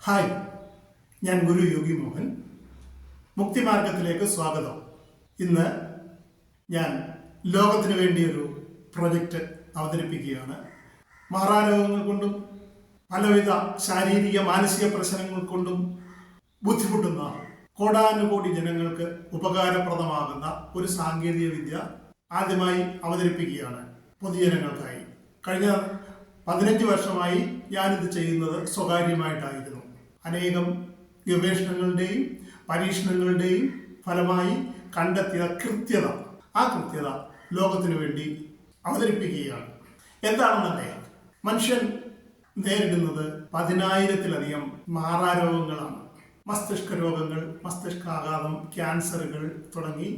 Hi, ഞാൻ ഗുരു യോഗി മോഹൻ. മുക്തിമാർഗത്തിലേക്ക് സ്വാഗതം. ഇന്ന് ഞാൻ ലോകത്തിന് വേണ്ടി ഒരു പ്രൊജക്റ്റ് അവതരിപ്പിക്കുകയാണ്. മാറാരോഗങ്ങൾ കൊണ്ടും പലവിധ ശാരീരിക മാനസിക പ്രശ്നങ്ങൾ കൊണ്ടും ബുദ്ധിമുട്ടുന്ന കോടാനുകോടി ജനങ്ങൾക്ക് ഉപകാരപ്രദമാകുന്ന ഒരു സാങ്കേതിക വിദ്യ ആദ്യമായി അവതരിപ്പിക്കുകയാണ് പൊതുജനങ്ങൾക്കായി. കഴിഞ്ഞ 15 വർഷമായി ഞാനിത് ചെയ്യുന്നത് സ്വകാര്യമായിട്ടായിരുന്നു. അനേകം ഗവേഷണങ്ങളുടെയും പരീക്ഷണങ്ങളുടെയും ഫലമായി കണ്ടെത്തിയ ആ കൃത്യത ലോകത്തിനു വേണ്ടി അവതരിപ്പിക്കുകയാണ്. എന്താണെന്നല്ലേ, മനുഷ്യൻ നേരിടുന്നത് 10,000-ലധികം മാറാരോഗങ്ങളാണ്. മസ്തിഷ്ക രോഗങ്ങൾ, മസ്തിഷ്കാഘാതം, ക്യാൻസറുകൾ തുടങ്ങി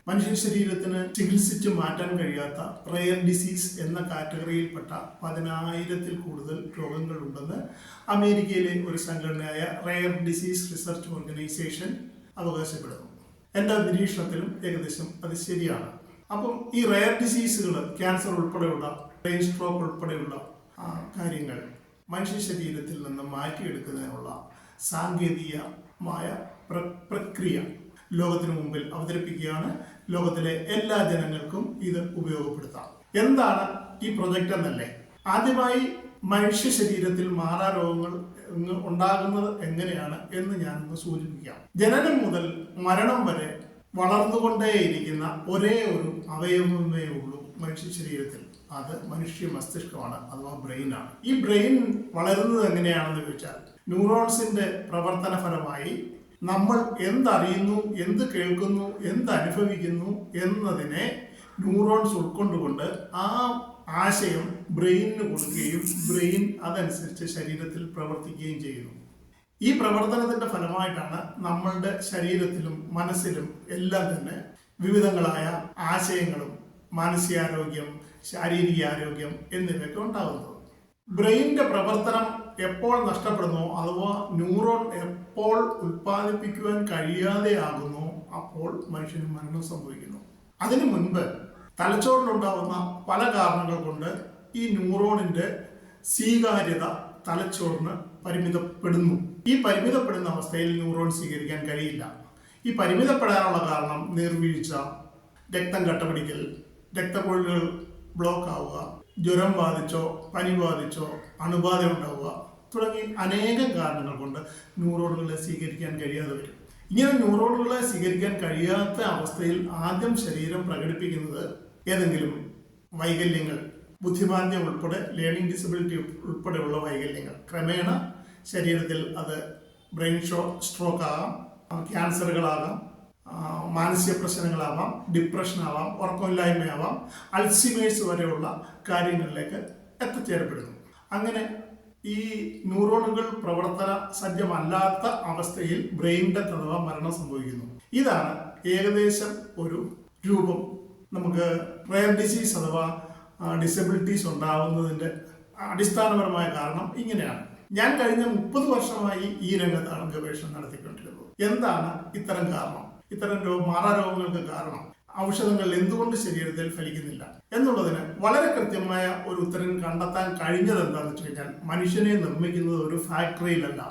മനുഷ്യ ശരീരത്തിന് ചികിത്സിച്ച് മാറ്റാൻ കഴിയാത്ത റെയർ ഡിസീസ് എന്ന കാറ്റഗറിയിൽപ്പെട്ട 10,000-ൽ കൂടുതൽ രോഗങ്ങളുണ്ടെന്ന് അമേരിക്കയിലെ ഒരു സംഘടനയായ റെയർ ഡിസീസ് റിസർച്ച് ഓർഗനൈസേഷൻ അവകാശപ്പെടുന്നു. എൻ്റെ നിരീക്ഷണത്തിലും ഏകദേശം അത് ശരിയാണ്. അപ്പം ഈ റെയർ ഡിസീസുകൾ, ക്യാൻസർ ഉൾപ്പെടെയുള്ള, ബ്രെയിൻ സ്ട്രോക്ക് ഉൾപ്പെടെയുള്ള കാര്യങ്ങൾ മനുഷ്യ ശരീരത്തിൽ നിന്ന് മാറ്റിയെടുക്കുന്നതിനുള്ള സാങ്കേതികമായ പ്രക്രിയ ലോകത്തിനു മുമ്പിൽ അവതരിപ്പിക്കുകയാണ്. ലോകത്തിലെ എല്ലാ ജനങ്ങൾക്കും ഇത് ഉപയോഗപ്പെടുത്താം. എന്താണ് ഈ പ്രൊജക്റ്റ് എന്നല്ലേ? ആദ്യമായി മനുഷ്യ ശരീരത്തിൽ മാറാരോഗങ്ങൾ ഉണ്ടാകുന്നത് എങ്ങനെയാണ് എന്ന് ഞാനൊന്ന് സൂചിപ്പിക്കാം. ജനനം മുതൽ മരണം വരെ വളർന്നുകൊണ്ടേയിരിക്കുന്ന ഒരേ ഒരു അവയവമേ ഉള്ളൂ മനുഷ്യ ശരീരത്തിൽ. അത് മനുഷ്യ മസ്തിഷ്കമാണ്, അഥവാ ബ്രെയിനാണ്. ഈ ബ്രെയിൻ വളരുന്നത് എങ്ങനെയാണെന്ന് ചോദിച്ചാൽ, ന്യൂറോൺസിന്റെ പ്രവർത്തന ഫലമായി നമ്മൾ എന്തറിയുന്നു, എന്ത് കേൾക്കുന്നു, എന്തനുഭവിക്കുന്നു എന്നതിനെ ന്യൂറോൺസ് ഉൾക്കൊണ്ടുകൊണ്ട് ആ ആശയം ബ്രെയിനിന് കൊടുക്കുകയും ബ്രെയിൻ അതനുസരിച്ച് ശരീരത്തിൽ പ്രവർത്തിക്കുകയും ചെയ്യുന്നു. ഈ പ്രവർത്തനത്തിന്റെ ഫലമായിട്ടാണ് നമ്മളുടെ ശരീരത്തിലും മനസ്സിലും എല്ലാം തന്നെ വിവിധങ്ങളായ ആശയങ്ങളും മാനസികാരോഗ്യം, ശാരീരികാരോഗ്യം എന്നിവയൊക്കെ ഉണ്ടാകുന്നത്. ബ്രെയിനിന്റെ പ്രവർത്തനം എപ്പോൾ നഷ്ടപ്പെടുന്നു, അഥവാ ന്യൂറോൺ എപ്പോൾ ഉൽപ്പാദിപ്പിക്കുവാൻ കഴിയാതെയാകുന്നു, അപ്പോൾ മനുഷ്യന് മരണം സംഭവിക്കുന്നു. അതിനു മുൻപ് തലച്ചോറിലുണ്ടാവുന്ന പല കാരണങ്ങൾ കൊണ്ട് ഈ ന്യൂറോണിന്റെ സ്വീകാര്യത തലച്ചോറിന് പരിമിതപ്പെടുന്നു. ഈ പരിമിതപ്പെടുന്ന അവസ്ഥയിൽ ന്യൂറോൺ സ്വീകരിക്കാൻ കഴിയില്ല. ഈ പരിമിതപ്പെടാനുള്ള കാരണം നീർവീഴ്ച, രക്തം കട്ടപിടിക്കൽ, രക്തക്കൊഴലുകൾ ബ്ലോക്ക് ആവുക, ജ്വരം ബാധിച്ചോ പനി ബാധിച്ചോ അണുബാധ ഉണ്ടാവുക തുടങ്ങി അനേകം കാരണങ്ങൾ കൊണ്ട് ന്യൂറോണുകളെ സ്വീകരിക്കാൻ കഴിയാതെ വരും. ഇങ്ങനെ ന്യൂറോണുകളെ സ്വീകരിക്കാൻ കഴിയാത്ത അവസ്ഥയിൽ ആദ്യം ശരീരം പ്രകടിപ്പിക്കുന്നത് ഏതെങ്കിലും വൈകല്യങ്ങൾ, ബുദ്ധിമാന്ദ്യം ഉൾപ്പെടെ, ലേണിംഗ് ഡിസബിലിറ്റി ഉൾപ്പെടെയുള്ള വൈകല്യങ്ങൾ. ക്രമേണ ശരീരത്തിൽ അത് ബ്രെയിൻ സ്ട്രോക്ക് ആകാം, ക്യാൻസറുകളാകാം, മാനസിക പ്രശ്നങ്ങളാവാം, ഡിപ്രഷനാവാം, ഉറക്കമില്ലായ്മയാവാം, അൾസിമേഴ്സ് വരെയുള്ള കാര്യങ്ങളിലേക്ക് എത്തിച്ചേരപ്പെടുന്നു. അങ്ങനെ ഈ ന്യൂറോണുകൾ പ്രവർത്തന സജ്ജമല്ലാത്ത അവസ്ഥയിൽ ബ്രെയിൻ ഡെത്ത് അഥവാ മരണം സംഭവിക്കുന്നു. ഇതാണ് ഏകദേശം ഒരു രൂപം. നമുക്ക് റെയർ ഡിസീസ് അഥവാ ഡിസബിലിറ്റീസ് ഉണ്ടാവുന്നതിൻ്റെ അടിസ്ഥാനപരമായ കാരണം ഇങ്ങനെയാണ്. ഞാൻ കഴിഞ്ഞ 30 വർഷമായി ഈ രംഗത്താണ് ഗവേഷണം നടത്തിക്കൊണ്ടിരുന്നത്. എന്താണ് ഇത്തരം കാരണം, ഇത്തരം മാറാരോഗങ്ങൾക്ക് കാരണം, ഔഷധങ്ങൾ എന്തുകൊണ്ട് ശരീരത്തിൽ ഫലിക്കുന്നില്ല എന്നുള്ളതിന് വളരെ കൃത്യമായ ഒരു ഉത്തരം കണ്ടെത്താൻ കഴിഞ്ഞത് എന്താണെന്ന് വെച്ച് കഴിഞ്ഞാൽ, മനുഷ്യനെ നിർമ്മിക്കുന്നത് ഒരു ഫാക്ടറിയിലല്ല.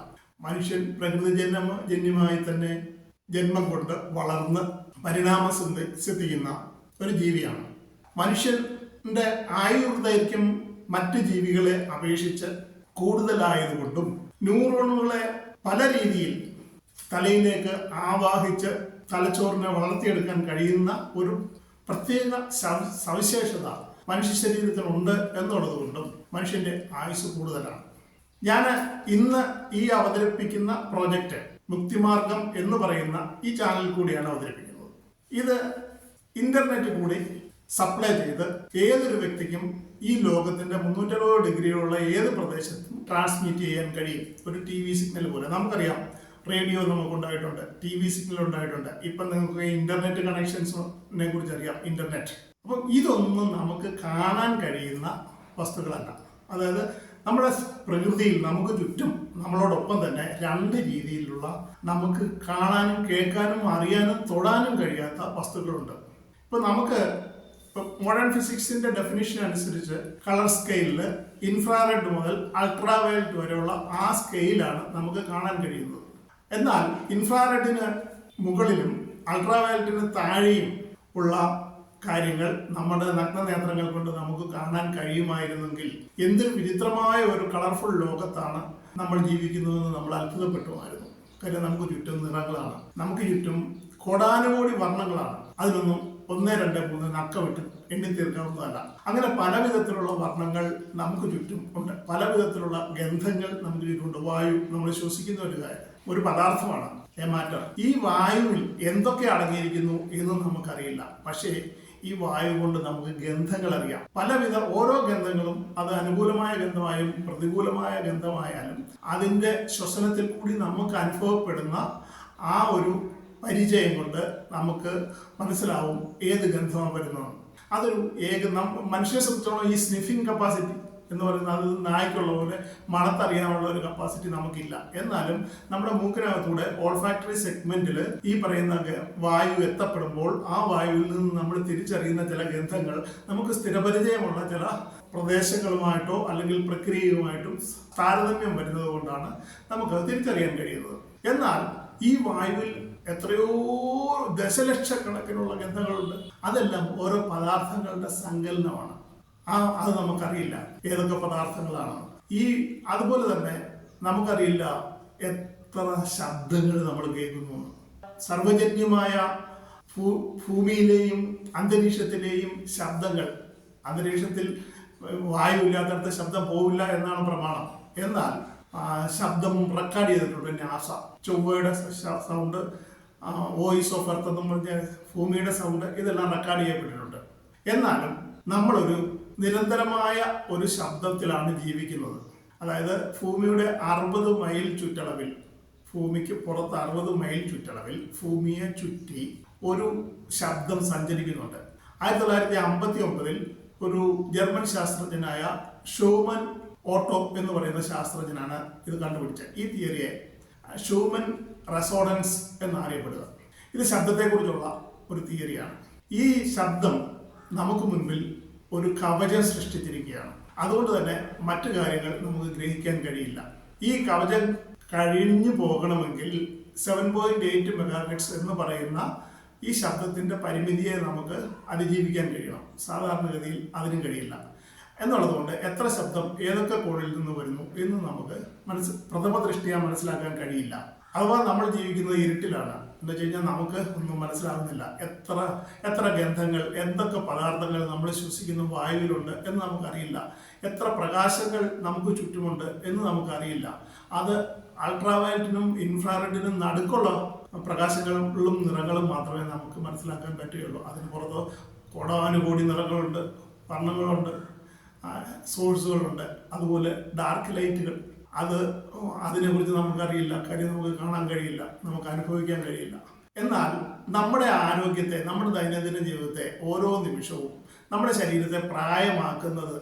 മനുഷ്യൻ പ്രകൃതിജന്യമായി തന്നെ ജന്മം കൊണ്ട് വളർന്ന് പരിണാമം സിദ്ധിക്കുന്ന ഒരു ജീവിയാണ്. മനുഷ്യന്റെ ആയുർദൈർഘ്യം മറ്റ് ജീവികളെ അപേക്ഷിച്ച് കൂടുതലായതുകൊണ്ടും ന്യൂറോണുകളെ പല രീതിയിൽ തലയിലേക്ക് ആവാഹിച്ച് തലച്ചോറിനെ വളർത്തിയെടുക്കാൻ കഴിയുന്ന ഒരു പ്രത്യേക സവിശേഷത മനുഷ്യ ശരീരത്തിനുണ്ട് എന്നുള്ളത് കൊണ്ടും മനുഷ്യന്റെ ആയുസ് കൂടുതലാണ്. ഞാൻ ഇന്ന് ഈ അവതരിപ്പിക്കുന്ന പ്രോജക്റ്റ് മുക്തിമാർഗം എന്ന് പറയുന്ന ഈ ചാനൽ കൂടിയാണ് അവതരിപ്പിക്കുന്നത്. ഇത് ഇന്റർനെറ്റ് കൂടി സപ്ലൈ ചെയ്ത് ഏതൊരു വ്യക്തിക്കും ഈ ലോകത്തിന്റെ 360 ഡിഗ്രിയിലുള്ള ഏത് പ്രദേശത്തും ട്രാൻസ്മിറ്റ് ചെയ്യാൻ കഴിയും. ഒരു TV സിഗ്നൽ പോലെ. നമുക്കറിയാം, റേഡിയോ നമുക്കുണ്ടായിട്ടുണ്ട്, TV സിഗ്നൽ ഉണ്ടായിട്ടുണ്ട്. ഇപ്പം നിങ്ങൾക്ക് ഇന്റർനെറ്റ് കണക്ഷൻസിനെ കുറിച്ച് അറിയാം, ഇന്റർനെറ്റ്. അപ്പം ഇതൊന്നും നമുക്ക് കാണാൻ കഴിയുന്ന വസ്തുക്കളല്ല. അതായത് നമ്മുടെ പ്രകൃതിയിൽ നമുക്ക് ചുറ്റും നമ്മളോടൊപ്പം തന്നെ 2 രീതിയിലുള്ള നമുക്ക് കാണാനും കേൾക്കാനും അറിയാനും തൊടാനും കഴിയാത്ത വസ്തുക്കളുണ്ട്. ഇപ്പം നമുക്ക് മോഡേൺ ഫിസിക്സിന്റെ ഡെഫിനിഷൻ അനുസരിച്ച് കളർ സ്കെയിലിൽ ഇൻഫ്രാറെഡ് മുതൽ അൾട്രാവയലറ്റ് വരെയുള്ള ആ സ്കെയിലാണ് നമുക്ക് കാണാൻ കഴിയുന്നത്. എന്നാൽ ഇൻഫ്രാറെഡിന് മുകളിലും അൾട്രാവയലറ്റിന് താഴെയും ഉള്ള കാര്യങ്ങൾ നമ്മുടെ നഗ്നനേത്രങ്ങൾ കൊണ്ട് നമുക്ക് കാണാൻ കഴിയുമായിരുന്നെങ്കിൽ എന്തൊരു വിചിത്രമായ ഒരു കളർഫുൾ ലോകത്താണ് നമ്മൾ ജീവിക്കുന്നതെന്ന് നമ്മൾ അത്ഭുതപ്പെട്ടുമായിരുന്നു. കാര്യം നമുക്ക് ചുറ്റും നിറങ്ങളാണ്, നമുക്ക് ചുറ്റും കോടാനുകോടി വർണ്ണങ്ങളാണ്. അതിനൊന്നും 1, 2, 3 നക്ക വിട്ട് എണ്ണി തീർക്കാവുന്നതല്ല. അങ്ങനെ പല വിധത്തിലുള്ള വർണ്ണങ്ങൾ നമുക്ക് ചുറ്റും ഉണ്ട്, പല വിധത്തിലുള്ള ഗന്ധങ്ങൾ നമുക്ക് ചുറ്റുമുണ്ട്. വായു നമ്മൾ ശ്വസിക്കുന്ന ഒരു പദാർത്ഥമാണ് മാറ്റർ. ഈ വായുവിൽ എന്തൊക്കെ അടങ്ങിയിരിക്കുന്നു എന്ന് നമുക്കറിയില്ല. പക്ഷേ ഈ വായു കൊണ്ട് നമുക്ക് ഗന്ധങ്ങൾ അറിയാം. പലവിധ ഓരോ ഗന്ധങ്ങളും അത് അനുകൂലമായ ഗന്ധമായും പ്രതികൂലമായ ഗന്ധമായാലും അതിൻ്റെ ശ്വസനത്തിൽ കൂടി നമുക്ക് അനുഭവപ്പെടുന്ന ആ ഒരു പരിചയം കൊണ്ട് നമുക്ക് മനസ്സിലാവും ഏത് ഗന്ധമാണ് വരുന്നത്. അതൊരു മനുഷ്യനെ സംബന്ധിച്ചോളം ഈ സ്നിഫിംഗ് കപ്പാസിറ്റി എന്ന് പറയുന്നത് അത് നായ്ക്കുള്ള പോലെ മണത്തറിയാനുള്ള ഒരു കപ്പാസിറ്റി നമുക്കില്ല. എന്നാലും നമ്മുടെ മൂക്കിനകത്തൂടെ ഓൾഫാക്ടറി സെഗ്മെന്റിൽ ഈ പറയുന്ന വായു എത്തപ്പെടുമ്പോൾ ആ വായുവിൽ നിന്ന് നമ്മൾ തിരിച്ചറിയുന്ന ചില ഗന്ധങ്ങൾ നമുക്ക് സ്ഥിരപരിചയമുള്ള ചില പ്രദേശങ്ങളുമായിട്ടോ അല്ലെങ്കിൽ പ്രക്രിയയുമായിട്ടും താരതമ്യം വരുന്നത് കൊണ്ടാണ് നമുക്കത് തിരിച്ചറിയാൻ കഴിയുന്നത്. എന്നാൽ ഈ വായുവിൽ എത്രയോ ദശലക്ഷക്കണക്കിനുള്ള ഗന്ധങ്ങളുണ്ട്. അതെല്ലാം ഓരോ പദാർത്ഥങ്ങളുടെ സങ്കലനമാണ്. അത് നമുക്കറിയില്ല ഏതൊക്കെ പദാർത്ഥങ്ങളാണ്. അതുപോലെ തന്നെ നമുക്കറിയില്ല എത്ര ശബ്ദങ്ങൾ നമ്മൾ കേൾക്കുന്നു. സർവജന്യമായ ഭൂമിയിലെയും അന്തരീക്ഷത്തിലെയും ശബ്ദങ്ങൾ, അന്തരീക്ഷത്തിൽ വായു ഇല്ലാത്തടത്ത് ശബ്ദം പോവില്ല എന്നാണ് പ്രമാണം. എന്നാൽ ശബ്ദം റെക്കോർഡ് ചെയ്തിട്ടുണ്ട്. നാസ ചൊവ്വയുടെ സൗണ്ട്, വോയിസ് ഓഫ് എർത്ത് എന്ന് പറഞ്ഞ ഭൂമിയുടെ സൗണ്ട്, ഇതെല്ലാം റെക്കോർഡ് ചെയ്യപ്പെട്ടിട്ടുണ്ട്. എന്നാലും നമ്മളൊരു നിരന്തരമായ ഒരു ശബ്ദത്തിലാണ് ജീവിക്കുന്നത്. അതായത് ഭൂമിയുടെ 60 മൈൽ ചുറ്റളവിൽ, ഭൂമിക്ക് പുറത്ത് 60 മൈൽ ചുറ്റളവിൽ ഭൂമിയെ ചുറ്റി ഒരു ശബ്ദം സഞ്ചരിക്കുന്നുണ്ട്. 1959 ഒരു ജർമ്മൻ ശാസ്ത്രജ്ഞനായ ഷൂമൻ ഓട്ടോ എന്ന് പറയുന്ന ശാസ്ത്രജ്ഞനാണ് ഇത് കണ്ടുപിടിച്ചത്. ഈ തിയറിയെ ഷൂമൻ റെസോണൻസ് എന്നറിയപ്പെടുക. ഇത് ശബ്ദത്തെക്കുറിച്ചുള്ള ഒരു തിയറിയാണ്. ഈ ശബ്ദം നമുക്ക് മുൻപിൽ ഒരു കവചം സൃഷ്ടിച്ചിരിക്കുകയാണ്. അതുകൊണ്ട് തന്നെ മറ്റു കാര്യങ്ങൾ നമുക്ക് ഗ്രഹിക്കാൻ കഴിയില്ല. ഈ കവചം കഴിഞ്ഞു പോകണമെങ്കിൽ 7.8 മെഗാഹെർട്സ് എന്ന് പറയുന്ന ഈ ശബ്ദത്തിന്റെ പരിമിതിയെ നമുക്ക് അതിജീവിക്കാൻ കഴിയണം. സാധാരണഗതിയിൽ അതിനും കഴിയില്ല. എന്നുള്ളതുകൊണ്ട് എത്ര ശബ്ദം ഏതൊക്കെ കോണിൽ നിന്ന് വരുന്നു എന്ന് നമുക്ക് പ്രഥമ ദൃഷ്ടിയാ മനസ്സിലാക്കാൻ കഴിയില്ല. അഥവാ നമ്മൾ ജീവിക്കുന്നത് ഇരുട്ടിലാണ് എന്ന് വെച്ച് കഴിഞ്ഞാൽ നമുക്ക് ഒന്നും മനസ്സിലാകുന്നില്ല. എത്ര ഗന്ധങ്ങൾ, എന്തൊക്കെ പദാർത്ഥങ്ങൾ നമ്മൾ ശ്വസിക്കുന്ന വായുവിലുണ്ട് എന്ന് നമുക്കറിയില്ല. എത്ര പ്രകാശങ്ങൾ നമുക്ക് ചുറ്റുമുണ്ട് എന്ന് നമുക്കറിയില്ല. അത് അൾട്രാവയലറ്റിനും ഇൻഫ്രാറെഡിനും നടുക്കുള്ള പ്രകാശങ്ങളും നിറങ്ങളും മാത്രമേ നമുക്ക് മനസ്സിലാക്കാൻ പറ്റുകയുള്ളൂ. അതിന് പുറത്ത് കോടാനുകോടി നിറങ്ങളുണ്ട്, വർണ്ണങ്ങളുണ്ട്, സോഴ്സുകളുണ്ട്. അതുപോലെ ഡാർക്ക് ലൈറ്റുകൾ, അതിനെക്കുറിച്ച് നമുക്കറിയില്ല. കാര്യം നമുക്ക് കാണാൻ കഴിയില്ല, നമുക്ക് അനുഭവിക്കാൻ കഴിയില്ല. എന്നാൽ നമ്മുടെ ആരോഗ്യത്തെ, നമ്മുടെ ദൈനംദിന ജീവിതത്തെ ഓരോ നിമിഷവും നമ്മുടെ ശരീരത്തെ പ്രായമാക്കുന്നത്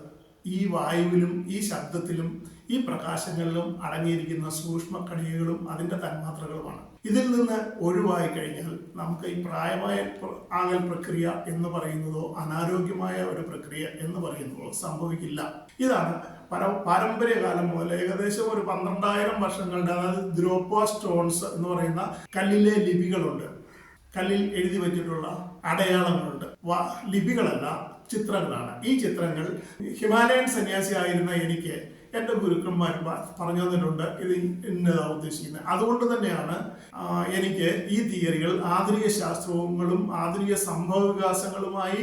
ഈ വായുവിലും ഈ ശബ്ദത്തിലും ഈ പ്രകാശങ്ങളിലും അടങ്ങിയിരിക്കുന്ന സൂക്ഷ്മ കണികകളും അതിൻ്റെ തന്മാത്രകളുമാണ്. ഇതിൽ നിന്ന് ഒഴിവായി കഴിഞ്ഞാൽ നമുക്ക് ഈ പ്രായമായ ആകൽ പ്രക്രിയ എന്ന് പറയുന്നതോ അനാരോഗ്യമായ ഒരു പ്രക്രിയ എന്ന് പറയുന്നതോ സംഭവിക്കില്ല. ഇതാണ് പാരമ്പര്യകാലം മുതൽ ഏകദേശം ഒരു 12,000 വർഷങ്ങളുടെ, അതായത് ദ്രോപ്പ സ്റ്റോൺസ് എന്ന് പറയുന്ന കല്ലിലെ ലിപികളുണ്ട്, കല്ലിൽ എഴുതി വെച്ചിട്ടുള്ള അടയാളങ്ങളുണ്ട്. ലിപികളല്ല, ചിത്രങ്ങളാണ്. ഈ ചിത്രങ്ങൾ ഹിമാലയൻ സന്യാസിയായിരുന്ന എനിക്ക് എൻ്റെ ഗുരുക്കന്മാർ പറഞ്ഞു തന്നിട്ടുണ്ട് ഇത് എന്നതാ ഉദ്ദേശിക്കുന്നത്. അതുകൊണ്ട് തന്നെയാണ് എനിക്ക് ഈ തിയറികൾ ആധുനിക ശാസ്ത്രങ്ങളും ആധുനിക സംഭവ വികാസങ്ങളുമായി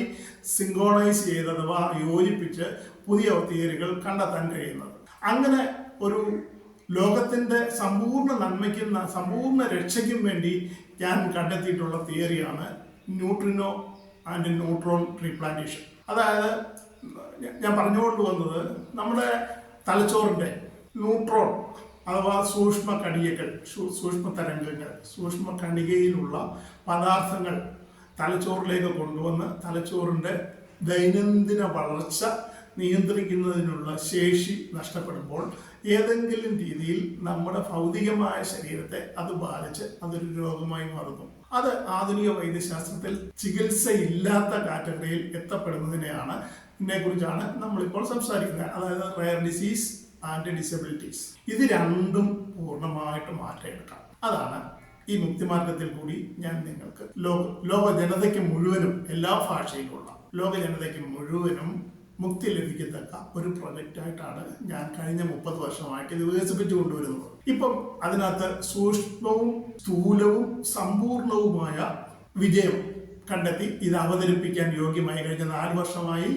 സിങ്കോണൈസ് ചെയ്ത് അഥവാ യോജിപ്പിച്ച് പുതിയ തിയറികൾ കണ്ടെത്താൻ കഴിയുന്നത്. അങ്ങനെ ഒരു ലോകത്തിൻ്റെ സമ്പൂർണ്ണ നന്മയ്ക്കും സമ്പൂർണ്ണ രക്ഷയ്ക്കും വേണ്ടി ഞാൻ കണ്ടെത്തിയിട്ടുള്ള തിയറിയാണ് ന്യൂട്രിനോ ആൻഡ് ന്യൂട്രോൺ റീപ്ലാന്റേഷൻ. അതായത് ഞാൻ പറഞ്ഞുകൊണ്ട് വന്നത് നമ്മുടെ തലച്ചോറിൻ്റെ ന്യൂട്രോൺ അഥവാ സൂക്ഷ്മ കണികകൾ, സൂക്ഷ്മ തരംഗങ്ങൾ, സൂക്ഷ്മ കണികയിലുള്ള പദാർത്ഥങ്ങൾ തലച്ചോറിലേക്ക് കൊണ്ടുവന്ന് തലച്ചോറിൻ്റെ ദൈനംദിന വളർച്ച നിയന്ത്രിക്കുന്നതിനുള്ള ശേഷി നഷ്ടപ്പെടുമ്പോൾ ഏതെങ്കിലും രീതിയിൽ നമ്മുടെ ഭൗതികമായ ശരീരത്തെ അത് ബാധിച്ച് അതൊരു രോഗമായി മാറുന്നു. അത് ആധുനിക വൈദ്യശാസ്ത്രത്തിൽ ചികിത്സയില്ലാത്ത കാറ്റഗറിയിൽ എത്തപ്പെടുന്നതിനെയാണ് ഇതിനെക്കുറിച്ചാണ് നമ്മളിപ്പോൾ സംസാരിക്കുന്നത്. അതായത് റെയർ ഡിസീസ് ആൻഡ് ഡിസബിലിറ്റീസ്. ഇത് രണ്ടും പൂർണ്ണമായിട്ട് മാറ്റിയെടുക്കാം. അതാണ് ഈ മുക്തിമാർഗത്തിൽ കൂടി ഞാൻ നിങ്ങൾക്ക് ലോക ജനതയ്ക്ക് മുഴുവനും, എല്ലാ ഭാഷയിലുള്ള ലോക ജനതയ്ക്ക് മുഴുവനും മുക്തി ലഭിക്കത്തക്ക ഒരു പ്രൊജക്റ്റായിട്ടാണ് ഞാൻ കഴിഞ്ഞ 30 വർഷമായിട്ട് ഇത് വികസിപ്പിച്ചു കൊണ്ടുവരുന്നത്. ഇപ്പം അതിനകത്ത് സൂക്ഷ്മവും സ്ഥൂലവും സമ്പൂർണവുമായ വിജയം കണ്ടെത്തി ഇത് അവതരിപ്പിക്കാൻ യോഗ്യമായി കഴിഞ്ഞ 4 വർഷമായി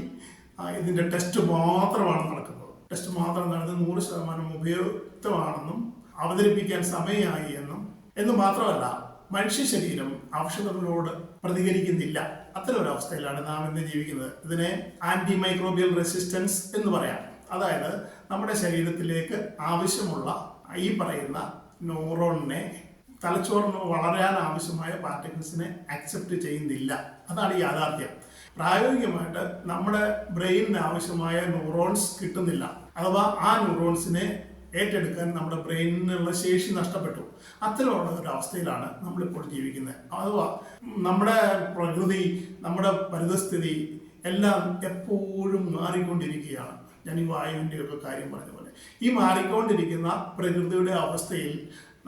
ഇതിന്റെ ടെസ്റ്റ് മാത്രമാണ് നടക്കുന്നത്. ടെസ്റ്റ് മാത്രം നടന്ന് 100% ഉപയുക്തമാണെന്നും അവതരിപ്പിക്കാൻ സമയമായി എന്നും മാത്രമല്ല, മനുഷ്യ ശരീരം ഔഷധങ്ങളോട് പ്രതികരിക്കുന്നില്ല. അത്തരം ഒരു അവസ്ഥയിലാണ് നാം ഇന്ന് ജീവിക്കുന്നത്. ഇതിനെ ആന്റി മൈക്രോബിയൽ റെസിസ്റ്റൻസ് എന്ന് പറയാം. അതായത് നമ്മുടെ ശരീരത്തിലേക്ക് ആവശ്യമുള്ള ഈ പറയുന്ന ന്യൂറോണിനെ, തലച്ചോറിന് വളരാൻ ആവശ്യമായ പാർട്ടിക്കിൾസിനെ അക്സെപ്റ്റ് ചെയ്യുന്നില്ല. അതാണ് യാഥാർത്ഥ്യം. പ്രായോഗികമായിട്ട് നമ്മുടെ ബ്രെയിനിന് ആവശ്യമായ ന്യൂറോൺസ് കിട്ടുന്നില്ല. അഥവാ ആ ന്യൂറോൺസിനെ ഏറ്റെടുക്കാൻ നമ്മുടെ ബ്രെയിനിനുള്ള ശേഷി നഷ്ടപ്പെട്ടു. അത്തരമുള്ള ഒരു അവസ്ഥയിലാണ് നമ്മളിപ്പോൾ ജീവിക്കുന്നത്. അഥവാ നമ്മുടെ പ്രകൃതി, നമ്മുടെ പരിതസ്ഥിതി എല്ലാം എപ്പോഴും മാറിക്കൊണ്ടിരിക്കുകയാണ്. ഞാൻ ഈ വായുവിൻ്റെ ഒക്കെ കാര്യം പറഞ്ഞ പോലെ ഈ മാറിക്കൊണ്ടിരിക്കുന്ന പ്രകൃതിയുടെ അവസ്ഥയിൽ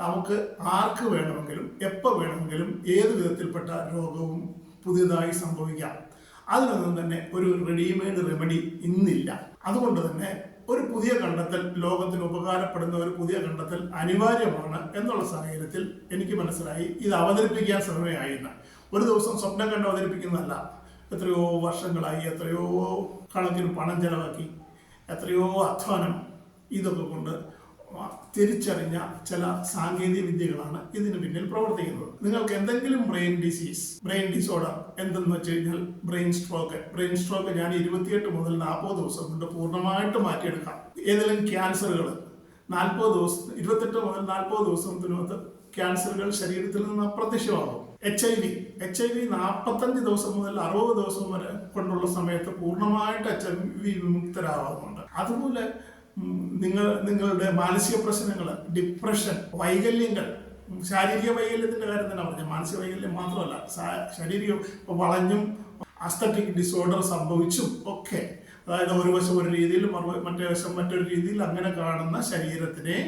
നമുക്ക് ആർക്ക് വേണമെങ്കിലും എപ്പോൾ വേണമെങ്കിലും ഏത് വിധത്തിൽപ്പെട്ട രോഗവും പുതിയതായി സംഭവിക്കാം. അതിനൊന്നും തന്നെ ഒരു റെഡിമെയ്ഡ് റെമഡി ഇന്നില്ല. അതുകൊണ്ട് തന്നെ ഒരു പുതിയ കണ്ടെത്തൽ, ലോകത്തിന് ഉപകാരപ്പെടുന്ന ഒരു പുതിയ കണ്ടെത്തൽ അനിവാര്യമാണ് എന്നുള്ള സാഹചര്യത്തിൽ എനിക്ക് മനസ്സിലായി ഇത് അവതരിപ്പിക്കാൻ സമയമായിരുന്നു. ഒരു ദിവസം സ്വപ്നം കണ്ട് അവതരിപ്പിക്കുന്നതല്ല. എത്രയോ വർഷങ്ങളായി, എത്രയോ കണക്കിന് പണം ചെലവാക്കി, എത്രയോ അധ്വാനം ഇതൊക്കെ കൊണ്ട് തിരിച്ചറിഞ്ഞ ചില സാങ്കേതിക വിദ്യകളാണ് ഇതിന് പിന്നിൽ പ്രവർത്തിക്കുന്നത്. നിങ്ങൾക്ക് എന്തെങ്കിലും ബ്രെയിൻ ഡിസോർഡർ എന്തെന്ന് വെച്ച് കഴിഞ്ഞാൽ ബ്രെയിൻ സ്ട്രോക്ക് ഞാൻ 28 മുതൽ 40 ദിവസം കൊണ്ട് പൂർണ്ണമായിട്ട് മാറ്റിയെടുക്കാം. ഏതെങ്കിലും ക്യാൻസറുകൾ 28 മുതൽ 40 ദിവസത്തിനകത്ത് ക്യാൻസറുകൾ ശരീരത്തിൽ നിന്ന് അപ്രത്യക്ഷമാകും. HIV 45 ദിവസം മുതൽ 60 ദിവസം വരെ കൊണ്ടുള്ള സമയത്ത് പൂർണ്ണമായിട്ട് HIV വിമുക്തരാകുന്നുണ്ട്. അതുപോലെ നിങ്ങളുടെ മാനസിക പ്രശ്നങ്ങൾ, ഡിപ്രഷൻ, വൈകല്യങ്ങൾ, ശാരീരിക വൈകല്യത്തിന്റെ കാര്യം തന്നെ പറഞ്ഞ മാനസിക വൈകല്യം മാത്രമല്ല, ശാരീരിക വളഞ്ഞും അസ്തറ്റിക് ഡിസോർഡർ സംഭവിച്ചും ഒക്കെ, അതായത് ഒരു വശം ഒരു രീതിയിലും മറ്റേ വശം മറ്റൊരു രീതിയിൽ അങ്ങനെ കാണുന്ന ശരീരത്തിനെ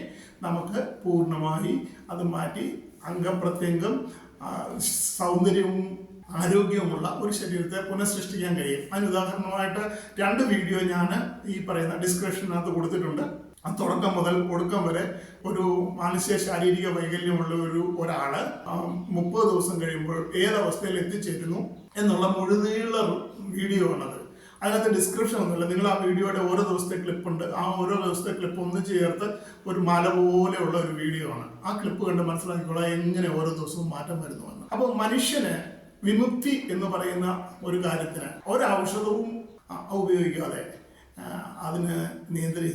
നമുക്ക് പൂർണ്ണമായി അത് മാറ്റി അംഗപ്രത്യംഗം സൗന്ദര്യവും ആരോഗ്യവുമുള്ള ഒരു ശരീരത്തെ പുനഃസൃഷ്ടിക്കാൻ കഴിയും. അതിന് ഉദാഹരണമായിട്ട് 2 വീഡിയോ ഞാൻ ഈ പറയുന്ന ഡിസ്ക്രിപ്ഷനകത്ത് കൊടുത്തിട്ടുണ്ട്. ആ തുടക്കം മുതൽ ഒടുക്കം വരെ ഒരു മാനസിക ശാരീരിക വൈകല്യമുള്ള ഒരാള് 30 ദിവസം കഴിയുമ്പോൾ ഏതവസ്ഥയിൽ എത്തിച്ചേരുന്നു എന്നുള്ള മുഴുനീള വീഡിയോ ആണത്. അതിനകത്ത് ഡിസ്ക്രിപ്ഷൻ ഒന്നുമില്ല. നിങ്ങൾ ആ വീഡിയോയുടെ ഓരോ ദിവസത്തെ ക്ലിപ്പുണ്ട്. ആ ഓരോ ദിവസത്തെ ക്ലിപ്പ് ഒന്ന് ചേർത്ത് ഒരു മല പോലെയുള്ള ഒരു വീഡിയോ ആണ്. ആ ക്ലിപ്പ് കണ്ട് മനസ്സിലാക്കിക്കൊള്ളാം എങ്ങനെ ഓരോ ദിവസവും മാറ്റം വരുന്നുവെന്ന്. അപ്പോൾ മനുഷ്യന് വിമുക്തി എന്ന് പറയുന്ന ഒരു കാര്യത്തിന് ഒരൗഷധവും ഉപയോഗിക്കാതെ അതിന്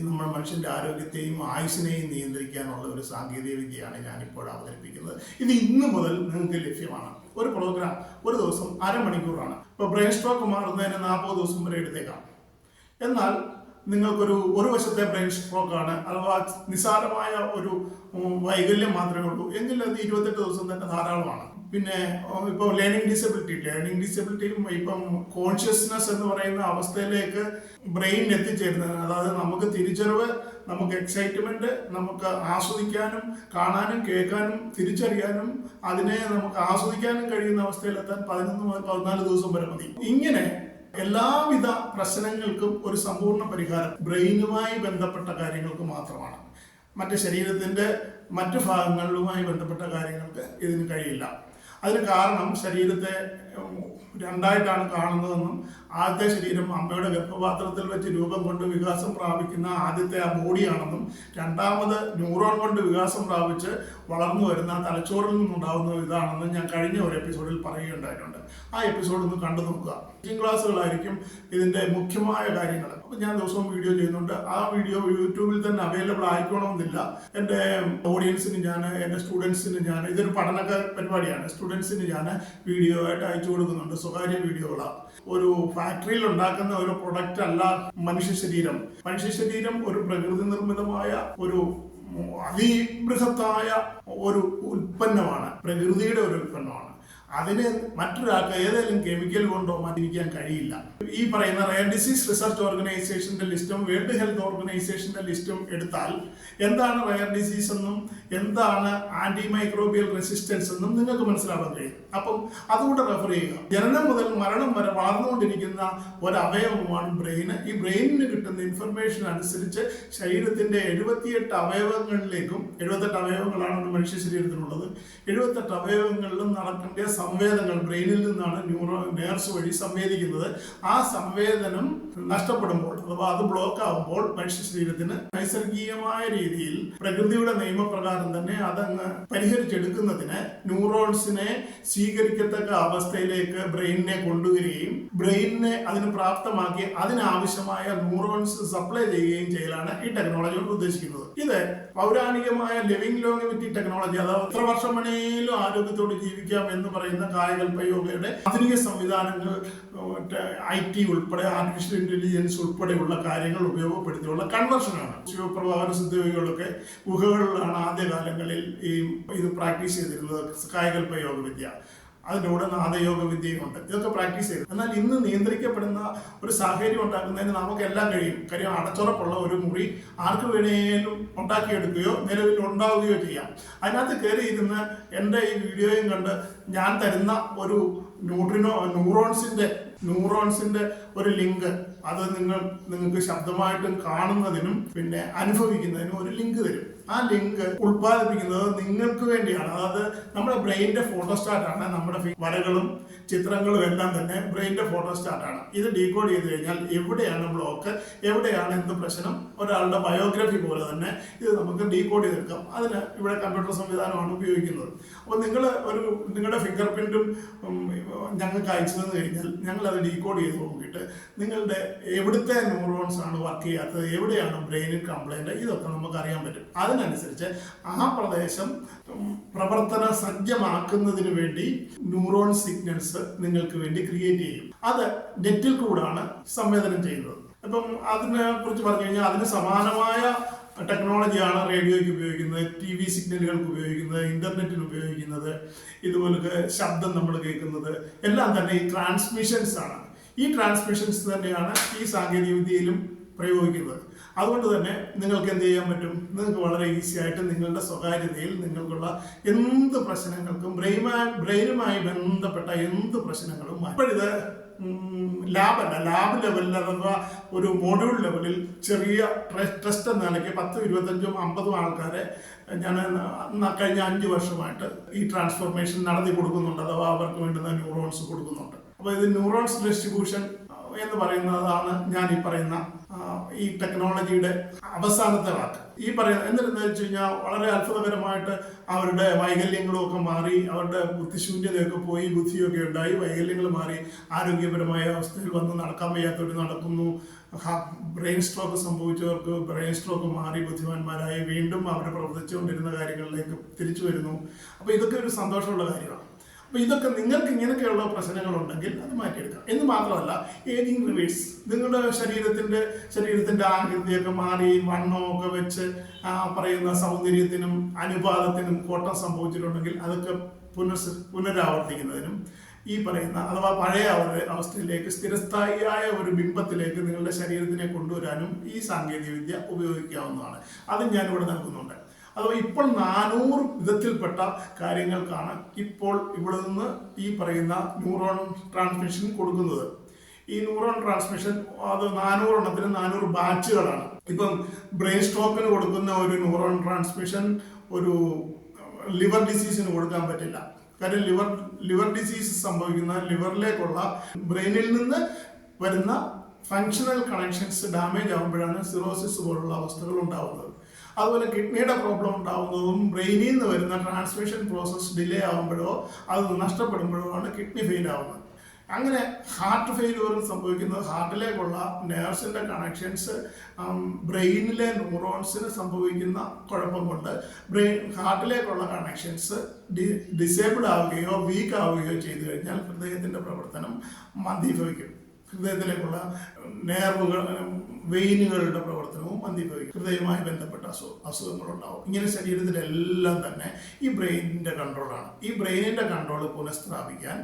നമ്മുടെ മനുഷ്യൻ്റെ ആരോഗ്യത്തെയും ആയുസ്സിനെയും നിയന്ത്രിക്കാനുള്ള ഒരു സാങ്കേതിക വിദ്യയാണ് ഞാനിപ്പോൾ അവതരിപ്പിക്കുന്നത്. ഇത് ഇന്ന് മുതൽ നിങ്ങൾക്ക് ലഭ്യമാണ്. ഒരു പ്രോഗ്രാം ഒരു ദിവസം അരമണിക്കൂറാണ്. ഇപ്പോൾ ബ്രെയിൻ സ്ട്രോക്ക് മാറുന്നതിന് 40 ദിവസം വരെ എടുത്തേക്കാം. എന്നാൽ നിങ്ങൾക്കൊരു വശത്തെ ബ്രെയിൻ സ്ട്രോക്കാണ്, അഥവാ നിസ്സാരമായ ഒരു വൈകല്യം മാത്രമേ ഉള്ളൂ എങ്കിൽ അത് 28 ദിവസം തന്നെ ധാരാളമാണ്. പിന്നെ ഇപ്പോൾ ലേണിംഗ് ഡിസബിലിറ്റിയും ഇപ്പം കോൺഷ്യസ്നെസ് എന്ന് പറയുന്ന അവസ്ഥയിലേക്ക് ബ്രെയിൻ എത്തിച്ചേരുന്നത്, അതായത് നമുക്ക് തിരിച്ചറിവ്, നമുക്ക് എക്സൈറ്റ്മെന്റ്, നമുക്ക് ആസ്വദിക്കാനും കാണാനും കേൾക്കാനും തിരിച്ചറിയാനും അതിനെ നമുക്ക് ആസ്വദിക്കാനും കഴിയുന്ന അവസ്ഥയിലെത്താൻ 11 മുതൽ 14 ദിവസം വരെ മതി. ഇങ്ങനെ എല്ലാവിധ പ്രശ്നങ്ങൾക്കും ഒരു സമ്പൂർണ്ണ പരിഹാരം ബ്രെയിനുമായി ബന്ധപ്പെട്ട കാര്യങ്ങൾക്ക് മാത്രമാണ്. മറ്റ് ശരീരത്തിന്റെ മറ്റു ഭാഗങ്ങളുമായി ബന്ധപ്പെട്ട കാര്യങ്ങൾക്ക് ഇതിന് കഴിയില്ല. അതിന് കാരണം ശരീരത്തെ 2ആയിട്ടാണ് കാണുന്നതെന്നും ആദ്യത്തെ ശരീരം അമ്മയുടെ ഗർഭപാത്രത്തിൽ വെച്ച് രൂപം കൊണ്ട് വികാസം പ്രാപിക്കുന്ന ആദ്യത്തെ ആ ബോഡിയാണെന്നും രണ്ടാമത് ന്യൂറോൺ കൊണ്ട് വികാസം പ്രാപിച്ച് വളർന്നു വരുന്ന തലച്ചോറിൽ നിന്നുണ്ടാകുന്ന ഇതാണെന്നും ഞാൻ കഴിഞ്ഞ ഒരു എപ്പിസോഡിൽ പറയുകയുണ്ടായിട്ടുണ്ട്. ആ എപ്പിസോഡ് ഒന്ന് കണ്ടു നോക്കുക. ടീച്ചിങ് ക്ലാസ്സുകളായിരിക്കും ഇതിൻ്റെ മുഖ്യമായ കാര്യങ്ങൾ. അപ്പോൾ ഞാൻ ദിവസവും വീഡിയോ ചെയ്യുന്നുണ്ട്. ആ വീഡിയോ യൂട്യൂബിൽ തന്നെ അവൈലബിൾ ആയിക്കണമെന്നില്ല. എൻ്റെ ഓഡിയൻസിന് എൻ്റെ സ്റ്റുഡൻസിന് ഇതൊരു പഠന പരിപാടിയാണ്. സ്റ്റുഡൻസിന് വീഡിയോ ആയിട്ട് അയച്ചു കൊടുക്കുന്നുണ്ട്. സ്വകാര്യ വീഡിയോകളാണ്. ഒരു ഫാക്ടറിയിൽ ഉണ്ടാക്കുന്ന ഒരു പ്രൊഡക്റ്റ് അല്ല മനുഷ്യ ശരീരം ഒരു പ്രകൃതി നിർമ്മിതമായ ഒരു അതിബൃഹത്തായ ഒരു ഉൽപ്പന്നമാണ്, പ്രകൃതിയുടെ ഒരു ഉൽപ്പന്നമാണ്. അതിന് മറ്റൊരാൾക്ക് ഏതെങ്കിലും കെമിക്കൽ കൊണ്ടോ മാറ്റിരിക്കാൻ കഴിയില്ല. ഈ പറയുന്ന റെയർ ഡിസീസ് റിസർച്ച് ഓർഗനൈസേഷന്റെ ലിസ്റ്റും വേൾഡ് ഹെൽത്ത് ഓർഗനൈസേഷന്റെ ലിസ്റ്റും എടുത്താൽ എന്താണ് റെയർ ഡിസീസ് എന്നും എന്താണ് ആന്റി മൈക്രോബിയൽ റെസിസ്റ്റൻസ് എന്നും നിങ്ങൾക്ക് മനസ്സിലാക്കാൻ കഴിയും. അപ്പം അതുകൂടെ റെഫർ ചെയ്യുക. ജനനം മുതൽ മരണം വരെ വളർന്നുകൊണ്ടിരിക്കുന്ന ഒരവയവമാണ് ബ്രെയിന്. ഈ ബ്രെയിനിന് കിട്ടുന്ന ഇൻഫർമേഷൻ അനുസരിച്ച് ശരീരത്തിന്റെ 78 അവയവങ്ങളിലേക്കും, 78 അവയവങ്ങളാണ് ഒരു മനുഷ്യ ശരീരത്തിനുള്ളത്, 78 അവയവങ്ങളിലും നടക്കേണ്ട സംവേദനങ്ങൾ ബ്രെയിനിൽ നിന്നാണ് നേർസ് വഴി സംവേദിക്കുന്നത്. ആ സംവേദനം നഷ്ടപ്പെടുമ്പോൾ അഥവാ അത് ബ്ലോക്ക് ആകുമ്പോൾ മനുഷ്യ ശരീരത്തിന് നൈസർഗികമായ രീതിയിൽ പ്രകൃതിയുടെ നിയമപ്രകാരം തന്നെ അതങ്ങ് പരിഹരിച്ചെടുക്കുന്നതിന് ന്യൂറോൺസിനെ സ്വീകരിക്കത്തക്ക അവസ്ഥയിലേക്ക് ബ്രെയിനിനെ കൊണ്ടുവരികയും ബ്രെയിനിനെ അതിന് പ്രാപ്തമാക്കി അതിനാവശ്യമായ ന്യൂറോൺസ് സപ്ലൈ ചെയ്യുകയും ചെയ്യലാണ് ഈ ടെക്നോളജി കൊണ്ട് ഉദ്ദേശിക്കുന്നത്. ഇത് പൗരാണികമായ ലിവിംഗ് ലോങ്ങിവിറ്റി ടെക്നോളജി, അതായത് എത്ര വർഷം വേണേലും ആരോഗ്യത്തോട് ജീവിക്കാം എന്ന് പറയുന്ന കായകൽപ യോഗയുടെ ആധുനിക സംവിധാനങ്ങൾ, IT ഉൾപ്പെടെ ആർട്ടിഫിഷ്യൽ ഇന്റലിജൻസ് ഉൾപ്പെടെയുള്ള കാര്യങ്ങൾ ഉപയോഗപ്പെടുത്തിയുള്ള കൺവെർഷനാണ്. ശിവപ്രഭാകര സിദ്ധയോഗികളൊക്കെ ഗുഹകളിലാണ് ആദ്യകാലങ്ങളിൽ ഇത് പ്രാക്ടീസ് ചെയ്തിരുന്നത്, കായകൽപ യോഗ വിദ്യ. അതിൻ്റെ കൂടെ നാദയോഗ വിദ്യയുണ്ട്. ഇതൊക്കെ പ്രാക്ടീസ് ചെയ്തു. എന്നാൽ ഇന്ന് നിയന്ത്രിക്കപ്പെടുന്ന ഒരു സാഹചര്യം ഉണ്ടാക്കുന്നതിന് നമുക്കെല്ലാം കഴിയും. കാര്യം അടച്ചുറപ്പുള്ള ഒരു മുറി ആർക്ക് വേണേലും ഉണ്ടാക്കിയെടുക്കുകയോ നിലവിൽ ഉണ്ടാവുകയോ ചെയ്യാം. അതിനകത്ത് കയറി ഇരുന്ന് എൻ്റെ ഈ വീഡിയോയും കണ്ട് ഞാൻ തരുന്ന ഒരു ന്യൂറോൺസിന്റെ ഒരു ലിങ്ക്, അത് നിങ്ങൾക്ക് ശബ്ദമായിട്ടും കാണുന്നതിനും പിന്നെ അനുഭവിക്കുന്നതിനും ഒരു ലിങ്ക് തരും. ആ ലിങ്ക് ഉത്പാദിപ്പിക്കുന്നത് നിങ്ങൾക്ക് വേണ്ടിയാണ്. അതായത് നമ്മുടെ ബ്രെയിനിന്റെ ഫോട്ടോസ്റ്റാറ്റാണ്. നമ്മുടെ വരകളും ചിത്രങ്ങളും എല്ലാം തന്നെ ബ്രെയിനിന്റെ ഫോട്ടോസ്റ്റാറ്റാണ്. ഇത് ഡീകോഡ് ചെയ്ത് കഴിഞ്ഞാൽ എവിടെയാണ് ബ്ലോക്ക്, എവിടെയാണ് എന്ത് പ്രശ്നം, ഒരാളുടെ ബയോഗ്രഫി പോലെ തന്നെ ഇത് നമുക്ക് ഡീകോഡ് ചെയ്തെടുക്കാം. അതിന് ഇവിടെ കമ്പ്യൂട്ടർ സംവിധാനമാണ് ഉപയോഗിക്കുന്നത്. അപ്പോൾ നിങ്ങളുടെ ഫിംഗർ പ്രിന്റും ഞങ്ങൾക്ക് അയച്ചു തന്നു കഴിഞ്ഞാൽ ഞങ്ങൾ അത് ഡീകോഡ് ചെയ്ത് നോക്കിയിട്ട് നിങ്ങളുടെ എവിടുത്തെ ന്യൂറോൺസ് ആണ് വർക്ക് ചെയ്യാത്തത്, എവിടെയാണ് ബ്രെയിനിൽ കംപ്ലൈന്റ്, ഇതൊക്കെ നമുക്ക് അറിയാൻ പറ്റും. അതിനനുസരിച്ച് ആ പ്രദേശം പ്രവർത്തന സജ്ജമാക്കുന്നതിന് വേണ്ടി ന്യൂറോൺ സിഗ്നൽസ് നിങ്ങൾക്ക് വേണ്ടി ക്രിയേറ്റ് ചെയ്യും. അത് നെറ്റിൽ കൂടാണ് സംവേദനം ചെയ്യുന്നത്. അപ്പം അതിനെ കുറിച്ച് പറഞ്ഞു കഴിഞ്ഞാൽ അതിന് സമാനമായ ടെക്നോളജിയാണ് റേഡിയോയ്ക്ക് ഉപയോഗിക്കുന്നത്, TV സിഗ്നലുകൾക്ക് ഉപയോഗിക്കുന്നത്, ഇന്റർനെറ്റിന് ഉപയോഗിക്കുന്നത്. ഇതുപോലെ ശബ്ദം നമ്മൾ കേൾക്കുന്നത് എല്ലാം തന്നെ ഈ ട്രാൻസ്മിഷൻസ് ആണ്. ഈ ട്രാൻസ്മിഷൻസ് തന്നെയാണ് ഈ സാങ്കേതിക വിദ്യയിലും പ്രയോഗിക്കുന്നത്. അതുകൊണ്ട് തന്നെ നിങ്ങൾക്ക് എന്ത് ചെയ്യാൻ പറ്റും? നിങ്ങൾക്ക് വളരെ ഈസി ആയിട്ട് നിങ്ങളുടെ സ്വകാര്യതയിൽ നിങ്ങൾക്കുള്ള എന്ത് പ്രശ്നങ്ങൾക്കും ബ്രെയിനുമായി ബന്ധപ്പെട്ട എന്ത് പ്രശ്നങ്ങളും ഇപ്പോഴിത് ലാബ് ലെവലിൽ അഥവാ ഒരു മോഡ്യൂൾ ലെവലിൽ ചെറിയ ടെസ്റ്റ് എന്ന നിലയ്ക്ക് 10, 25, 50 ആൾക്കാരെ ഞാൻ കഴിഞ്ഞ 5 വർഷമായിട്ട് ഈ ട്രാൻസ്ഫോർമേഷൻ നടത്തി കൊടുക്കുന്നുണ്ട്. അഥവാ അവർക്ക് വേണ്ടുന്ന ന്യൂറോൺസ് കൊടുക്കുന്നുണ്ട്. അപ്പോൾ ഇത് ന്യൂറോൺസ് ഡിസ്ട്രിബ്യൂഷൻ എന്ന് പറയുന്നതാണ് ഞാൻ ഈ പറയുന്ന ഈ ടെക്നോളജിയുടെ അവസാനത്തെ വാക്ക്. ഈ പറയുന്ന എന്തെന്ന് വെച്ച് കഴിഞ്ഞാൽ വളരെ അത്ഭുതകരമായിട്ട് അവരുടെ വൈകല്യങ്ങളും ഒക്കെ മാറി, അവരുടെ ബുദ്ധിശൂന്യതയൊക്കെ പോയി, ബുദ്ധിയൊക്കെ ഉണ്ടായി, വൈകല്യങ്ങൾ മാറി, ആരോഗ്യപരമായ അവസ്ഥയിൽ വന്ന് നടക്കാൻ വയ്യാത്തവർ നടക്കുന്നു. ബ്രെയിൻ സ്ട്രോക്ക് സംഭവിച്ചവർക്ക് ബ്രെയിൻ സ്ട്രോക്ക് മാറി ബുദ്ധിമാന്മാരായി വീണ്ടും അവർ പ്രവർത്തിച്ചുകൊണ്ടിരുന്ന കാര്യങ്ങളിലേക്ക് തിരിച്ചു വരുന്നു. അപ്പോൾ ഇതൊക്കെ ഒരു സന്തോഷമുള്ള കാര്യമാണ്. അപ്പോൾ ഇതൊക്കെ നിങ്ങൾക്ക് ഇങ്ങനെയൊക്കെയുള്ള പ്രശ്നങ്ങളുണ്ടെങ്കിൽ അത് മാറ്റിയെടുക്കാം. എന്ന് മാത്രമല്ല, ഏജിങ് റിവേഴ്സ്, നിങ്ങളുടെ ശരീരത്തിന്റെ ആകൃതിയൊക്കെ മാറി വണ്ണമൊക്കെ വെച്ച് പറയുന്ന സൗന്ദര്യത്തിനും അനുപാതത്തിനും കോട്ടം സംഭവിച്ചിട്ടുണ്ടെങ്കിൽ അതൊക്കെ പുനരാവർത്തിക്കുന്നതിനും ഈ പറയുന്ന അഥവാ പഴയ അവസ്ഥയിലേക്ക് സ്ഥിരസ്ഥായിയായ ഒരു ബിംബത്തിലേക്ക് നിങ്ങളുടെ ശരീരത്തിനെ കൊണ്ടുവരാനും ഈ സാങ്കേതികവിദ്യ ഉപയോഗിക്കാവുന്നതാണ്. അത് ഞാനിവിടെ നൽകുന്നുണ്ട്. അഥവാ ഇപ്പോൾ 400 വിധത്തിൽപ്പെട്ട കാര്യങ്ങൾക്കാണ് ഇപ്പോൾ ഇവിടെ നിന്ന് ഈ പറയുന്ന ന്യൂറോൺ ട്രാൻസ്മിഷൻ കൊടുക്കുന്നത്. ഈ ന്യൂറോൺ ട്രാൻസ്മിഷൻ അത് 400 എണ്ണത്തിന് 400 ബാച്ചുകളാണ്. ഇപ്പം ബ്രെയിൻ സ്ട്രോക്കിന് കൊടുക്കുന്ന ഒരു ന്യൂറോൺ ട്രാൻസ്മിഷൻ ഒരു ലിവർ ഡിസീസിന് കൊടുക്കാൻ പറ്റില്ല. കാര്യം ലിവർ ഡിസീസ് സംഭവിക്കുന്ന ലിവറിലേക്കുള്ള ബ്രെയിനിൽ നിന്ന് വരുന്ന ഫങ്ഷണൽ കണക്ഷൻസ് ഡാമേജ് ആകുമ്പോഴാണ് സിറോസിസ് പോലുള്ള അവസ്ഥകൾ ഉണ്ടാവുന്നത്. അതുപോലെ കിഡ്നിയുടെ പ്രോബ്ലം ഉണ്ടാവുന്നതും ബ്രെയിനിൽ നിന്ന് വരുന്ന ട്രാൻസ്മിഷൻ പ്രോസസ് ഡിലേ ആകുമ്പോഴോ അത് നഷ്ടപ്പെടുമ്പോഴോ ആണ് കിഡ്നി ഫെയിൽ ആവുന്നത്. അങ്ങനെ ഹാർട്ട് ഫെയിലുവർ സംഭവിക്കുന്നത് ഹാർട്ടിലേക്കുള്ള നേഴ്സിൻ്റെ കണക്ഷൻസ് ബ്രെയിനിലെ ന്യൂറോൺസിന് സംഭവിക്കുന്ന കുഴപ്പം കൊണ്ട് ഹാർട്ടിലേക്കുള്ള കണക്ഷൻസ് ഡിസേബിൾ ആവുകയോ വീക്ക് ആവുകയോ ചെയ്തു കഴിഞ്ഞാൽ ഹൃദയത്തിൻ്റെ പ്രവർത്തനം മന്ദീഭവിക്കും. ഹൃദയത്തിലേക്കുള്ള നേർവുകൾ വെയിനുകളുടെ പ്രവർത്തനവും മന്ദീഭവിക്കും. ഹൃദയവുമായി ബന്ധപ്പെട്ട അസുഖങ്ങളുണ്ടാവും. ഇങ്ങനെ ശരീരത്തിലെല്ലാം തന്നെ ഈ ബ്രെയിനിൻ്റെ കൺട്രോളാണ്. ഈ ബ്രെയിനിൻ്റെ കൺട്രോൾ പുനഃസ്ഥാപിക്കാൻ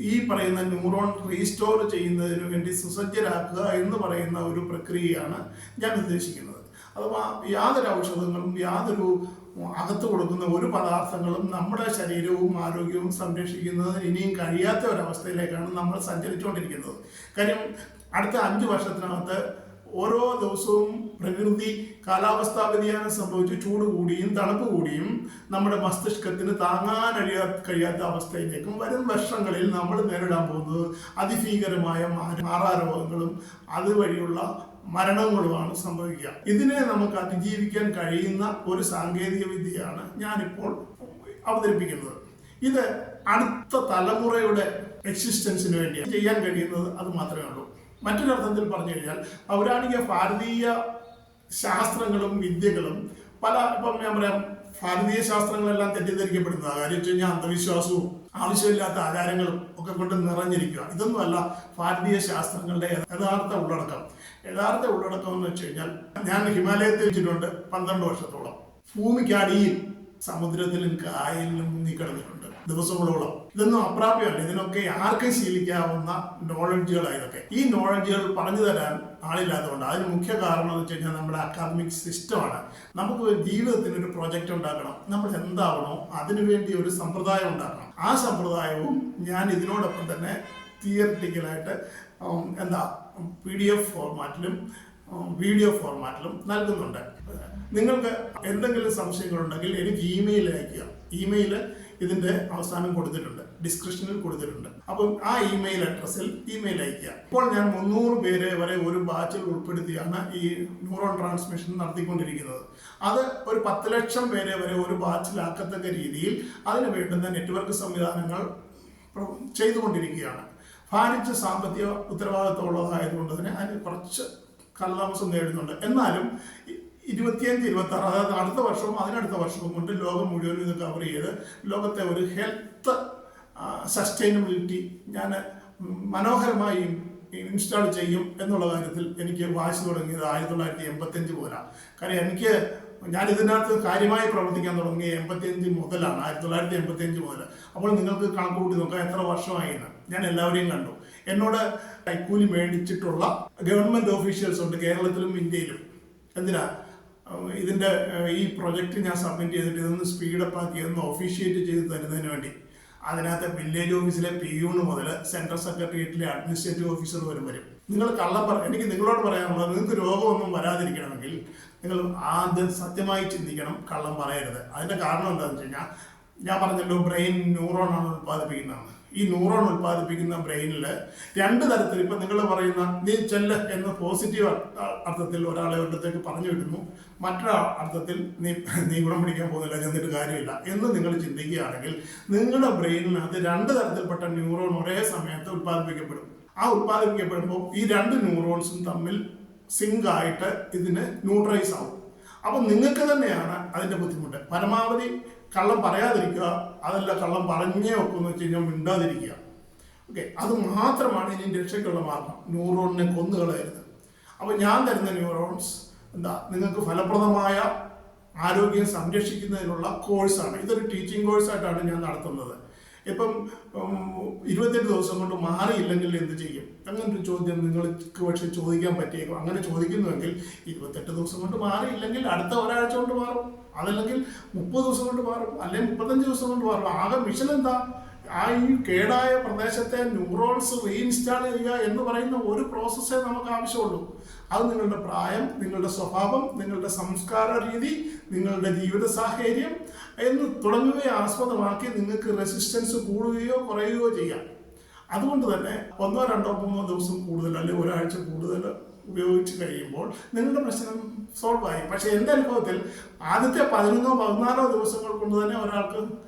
ഈ പറയുന്ന ന്യൂറോൺ റീസ്റ്റോർ ചെയ്യുന്നതിന് വേണ്ടി സുസജ്ജരാക്കുക എന്ന് പറയുന്ന ഒരു പ്രക്രിയയാണ് ഞാൻ ഉദ്ദേശിക്കുന്നത്. അഥവാ യാതൊരു ഔഷധങ്ങളും യാതൊരു അകത്ത് കൊടുക്കുന്ന ഒരു പദാർത്ഥങ്ങളും നമ്മുടെ ശരീരവും ആരോഗ്യവും സംരക്ഷിക്കുന്നതിന് ഇനിയും കഴിയാത്ത ഒരവസ്ഥയിലേക്കാണ് നമ്മൾ സഞ്ചരിച്ചുകൊണ്ടിരിക്കുന്നത്. കാര്യം അടുത്ത 5 വർഷത്തിനകത്ത് ഓരോ ദിവസവും പ്രകൃതി കാലാവസ്ഥാ വ്യതിയാനം സംഭവിച്ച് ചൂട് കൂടിയും തണുപ്പ് കൂടിയും നമ്മുടെ മസ്തിഷ്കത്തിന് താങ്ങാൻ കഴിയാത്ത അവസ്ഥയിലേക്കും വരും വർഷങ്ങളിൽ നമ്മൾ നേരിടാൻ പോകുന്നത് അതിഭീകരമായ മാറാരോഗങ്ങളും അതുവഴിയുള്ള മരണങ്ങളുമാണ് സംഭവിക്കുക. ഇതിനെ നമുക്ക് അതിജീവിക്കാൻ കഴിയുന്ന ഒരു സാങ്കേതിക വിദ്യയാണ് ഞാനിപ്പോൾ അവതരിപ്പിക്കുന്നത്. ഇത് അടുത്ത തലമുറയുടെ എക്സിസ്റ്റൻസിന് വേണ്ടി ചെയ്യാൻ കഴിയുന്നത് അത് മാത്രമേ ഉള്ളൂ. മറ്റൊരർത്ഥത്തിൽ പറഞ്ഞു കഴിഞ്ഞാൽ പൗരാണിക ഭാരതീയ ശാസ്ത്രങ്ങളും വിദ്യകളും ഇപ്പം ഞാൻ പറയാം, ഭാരതീയ ശാസ്ത്രങ്ങളെല്ലാം തെറ്റിദ്ധരിക്കപ്പെടുന്നത് കാര്യം വെച്ച് കഴിഞ്ഞാൽ അന്ധവിശ്വാസവും ആവശ്യമില്ലാത്ത ആചാരങ്ങളും ഒക്കെ കൊണ്ട് നിറഞ്ഞിരിക്കുക. ഇതൊന്നുമല്ല ഭാരതീയ ശാസ്ത്രങ്ങളുടെ യഥാർത്ഥ ഉള്ളടക്കം. യഥാർത്ഥ ഉള്ളടക്കം എന്ന് വെച്ച് കഴിഞ്ഞാൽ ഞാൻ ഹിമാലയത്തിൽ വെച്ചിട്ടുണ്ട് 12 വർഷത്തോളം. ഭൂമിക്കടിയിൽ സമുദ്രത്തിലും കായലിലും മുങ്ങിക്കിടന്നിട്ടുണ്ട് ദിവസങ്ങളോളം. ഇതൊന്നും അപ്രാപ്യമല്ല. ഇതിനൊക്കെ ആർക്കും ശീലിക്കാവുന്ന നോളജുകളായതൊക്കെ. ഈ നോളജുകൾ പറഞ്ഞു തരാൻ ആളില്ലാത്തതുകൊണ്ട് അതിന് മുഖ്യ കാരണം എന്ന് വെച്ച് കഴിഞ്ഞാൽ നമ്മുടെ അക്കാദമിക് സിസ്റ്റമാണ്. നമുക്ക് ജീവിതത്തിന് ഒരു പ്രൊജക്റ്റ് ഉണ്ടാക്കണം. നമ്മൾ എന്താവണോ അതിനുവേണ്ടി ഒരു സമ്പ്രദായം ഉണ്ടാക്കണം. ആ സമ്പ്രദായവും ഞാൻ ഇതിനോടൊപ്പം തന്നെ തിയറിറ്റിക്കലായിട്ട് PDF ഫോർമാറ്റിലും വീഡിയോ ഫോർമാറ്റിലും നൽകുന്നുണ്ട്. നിങ്ങൾക്ക് എന്തെങ്കിലും സംശയങ്ങളുണ്ടെങ്കിൽ എനിക്ക് ഇമെയിൽ അയയ്ക്കുക. ഇമെയിൽ ഇതിൻ്റെ അവസാനം കൊടുത്തിട്ടുണ്ട്, ഡിസ്ക്രിപ്ഷനിൽ കൊടുത്തിട്ടുണ്ട്. അപ്പം ആ ഇമെയിൽ അഡ്രസ്സിൽ ഇമെയിൽ അയയ്ക്കുക. ഇപ്പോൾ ഞാൻ 300 പേരെ വരെ ഒരു ബാച്ചിൽ ഉൾപ്പെടുത്തിയാണ് ഈ ന്യൂറോൺ ട്രാൻസ്മിഷൻ നടത്തിക്കൊണ്ടിരിക്കുന്നത്. അത് ഒരു 10 ലക്ഷം പേരെ വരെ ഒരു ബാച്ചിലാക്കത്തക്ക രീതിയിൽ അതിന് വേണ്ടുന്ന നെറ്റ്വർക്ക് സംവിധാനങ്ങൾ ചെയ്തുകൊണ്ടിരിക്കുകയാണ്. ഭാരിച്ച സാമ്പത്തിക ഉത്തരവാദിത്തമുള്ളതായതുകൊണ്ട് തന്നെ അതിന് കുറച്ച് കാലതാമസം നേടുന്നുണ്ട്. എന്നാലും 25-26 അതായത് അടുത്ത വർഷവും അതിനടുത്ത വർഷവും കൊണ്ട് ലോകം മുഴുവനും ഇത് കവർ ചെയ്ത് ലോകത്തെ ഒരു ഹെൽത്ത് സസ്റ്റൈനബിലിറ്റി ഞാൻ മനോഹരമായി ഇൻസ്റ്റാൾ ചെയ്യും എന്നുള്ള കാര്യത്തിൽ എനിക്ക് വാശി തുടങ്ങിയത് 1985 മുതലാണ്. കാര്യം ഞാൻ ഇതിനകത്ത് കാര്യമായി പ്രവർത്തിക്കാൻ തുടങ്ങിയ 85 മുതലാണ്, 1985 മുതൽ. അപ്പോൾ നിങ്ങൾക്ക് കണക്ക് കൂട്ടി നോക്കാം എത്ര വർഷമായിരുന്നു. ഞാൻ എല്ലാവരെയും കണ്ടു. എന്നോട് കൈക്കൂലി മേടിച്ചിട്ടുള്ള ഗവൺമെൻറ് ഓഫീഷ്യൽസ് ഉണ്ട് കേരളത്തിലും ഇന്ത്യയിലും. എന്തിനാ ഇതിൻ്റെ ഈ പ്രൊജക്റ്റ് ഞാൻ സബ്മിറ്റ് ചെയ്തിട്ട് ഇതൊന്ന് സ്പീഡപ്പ് ആക്കി ഒന്ന് ഒഫീഷ്യേറ്റ് ചെയ്ത് തരുന്നതിന് വേണ്ടി. അതിനകത്ത് വില്ലേജ് ഓഫീസിലെ PU മുതൽ സെൻട്രൽ സെക്രട്ടേറിയറ്റിലെ അഡ്മിനിസ്ട്രേറ്റീവ് ഓഫീസർ വരും. നിങ്ങൾ എനിക്ക് നിങ്ങളോട് പറയാനുള്ളത്, നിങ്ങൾക്ക് രോഗമൊന്നും വരാതിരിക്കണമെങ്കിൽ നിങ്ങൾ ആദ്യം സത്യമായി ചിന്തിക്കണം, കള്ളം പറയരുത്. അതിൻ്റെ കാരണം എന്താണെന്ന് വെച്ച് കഴിഞ്ഞാൽ ഞാൻ പറഞ്ഞല്ലോ, ബ്രെയിൻ ന്യൂറോണാണ് ഉൽപ്പാദിപ്പിക്കുന്നതാണ്. ഈ ന്യൂറോൺ ഉൽപ്പാദിപ്പിക്കുന്ന ബ്രെയിനിൽ 2 തരത്തിൽ, ഇപ്പം നിങ്ങൾ പറയുന്ന നീ ചെല്ല് എന്ന് പോസിറ്റീവ് അർത്ഥത്തിൽ ഒരാളെ ഒരിടത്തേക്ക് പറഞ്ഞു വിടുന്നു, മറ്റൊരു അർത്ഥത്തിൽ നീ ഗുണം പിടിക്കാൻ പോകുന്നില്ല, ചെന്നിട്ട് കാര്യമില്ല എന്ന് നിങ്ങൾ ചിന്തിക്കുകയാണെങ്കിൽ നിങ്ങളുടെ ബ്രെയിനിനകത്ത് 2 തരത്തിൽപ്പെട്ട ന്യൂറോൺ ഒരേ സമയത്ത് ഉൽപ്പാദിപ്പിക്കപ്പെടും. ആ ഉൽപ്പാദിപ്പിക്കപ്പെടുമ്പോൾ ഈ 2 ന്യൂറോൺസും തമ്മിൽ സിങ്ക് ആയിട്ട് ഇതിന് ന്യൂട്രലൈസ് ആവും. അപ്പം നിങ്ങൾക്ക് തന്നെയാണ് അതിൻ്റെ ബുദ്ധിമുട്ട്. പരമാവധി കള്ളം പറയാതിരിക്കുക, അതല്ല കള്ളം പറഞ്ഞേ ഒക്കെന്ന് വെച്ച് കഴിഞ്ഞാൽ മിണ്ടാതിരിക്കുക. ഓക്കെ, അത് മാത്രമാണ് ഇനി രക്ഷയ്ക്കുള്ള മാർഗം. ന്യൂറോണിനെ കൊന്നുകളയരുത്. അപ്പോൾ ഞാൻ തരുന്ന ന്യൂറോൺസ് നിങ്ങൾക്ക് ഫലപ്രദമായ ആരോഗ്യം സംരക്ഷിക്കുന്നതിനുള്ള കോഴ്സാണ്. ഇതൊരു ടീച്ചിങ് കോഴ്സായിട്ടാണ് ഞാൻ നടത്തുന്നത്. ഇപ്പം 28 ദിവസം കൊണ്ട് മാറിയില്ലെങ്കിൽ എന്ത് ചെയ്യും? അങ്ങനൊരു ചോദ്യം നിങ്ങൾക്ക് പക്ഷേ ചോദിക്കാൻ പറ്റിയേക്കും. അങ്ങനെ ചോദിക്കുന്നുവെങ്കിൽ 28 ദിവസം കൊണ്ട് മാറിയില്ലെങ്കിൽ അടുത്ത ഒരാഴ്ച കൊണ്ട് മാറും, അതല്ലെങ്കിൽ 30 ദിവസം കൊണ്ട് മാറും, അല്ലെങ്കിൽ 35 ദിവസം കൊണ്ട് മാറും. ആകെ മിഷൻ എന്താ? ഈ കേടായ പ്രദേശത്തെ ന്യൂറോൺസ് റീഇൻസ്റ്റാൾ ചെയ്യുക എന്ന് പറയുന്ന ഒരു പ്രോസസ്സേ നമുക്ക് ആവശ്യമുള്ളൂ. അത് നിങ്ങളുടെ പ്രായം, നിങ്ങളുടെ സ്വഭാവം, നിങ്ങളുടെ സംസ്കാര രീതി, നിങ്ങളുടെ ജീവിത സാഹചര്യം എന്ന് തുടങ്ങിയവയെ ആസ്പദമാക്കി നിങ്ങൾക്ക് റെസിസ്റ്റൻസ് കൂടുകയോ കുറയുകയോ ചെയ്യാം. അതുകൊണ്ട് തന്നെ 1, 2, 3 ദിവസം കൂടുതൽ അല്ലെങ്കിൽ ഒരാഴ്ച കൂടുതൽ ഉപയോഗിച്ച് കഴിയുമ്പോൾ നിങ്ങളുടെ പ്രശ്നം സോൾവ് ആയി. പക്ഷെ എൻ്റെ അനുഭവത്തിൽ ആദ്യത്തെ 11-14 ദിവസങ്ങൾ കൊണ്ട് തന്നെ ഒരാൾക്ക്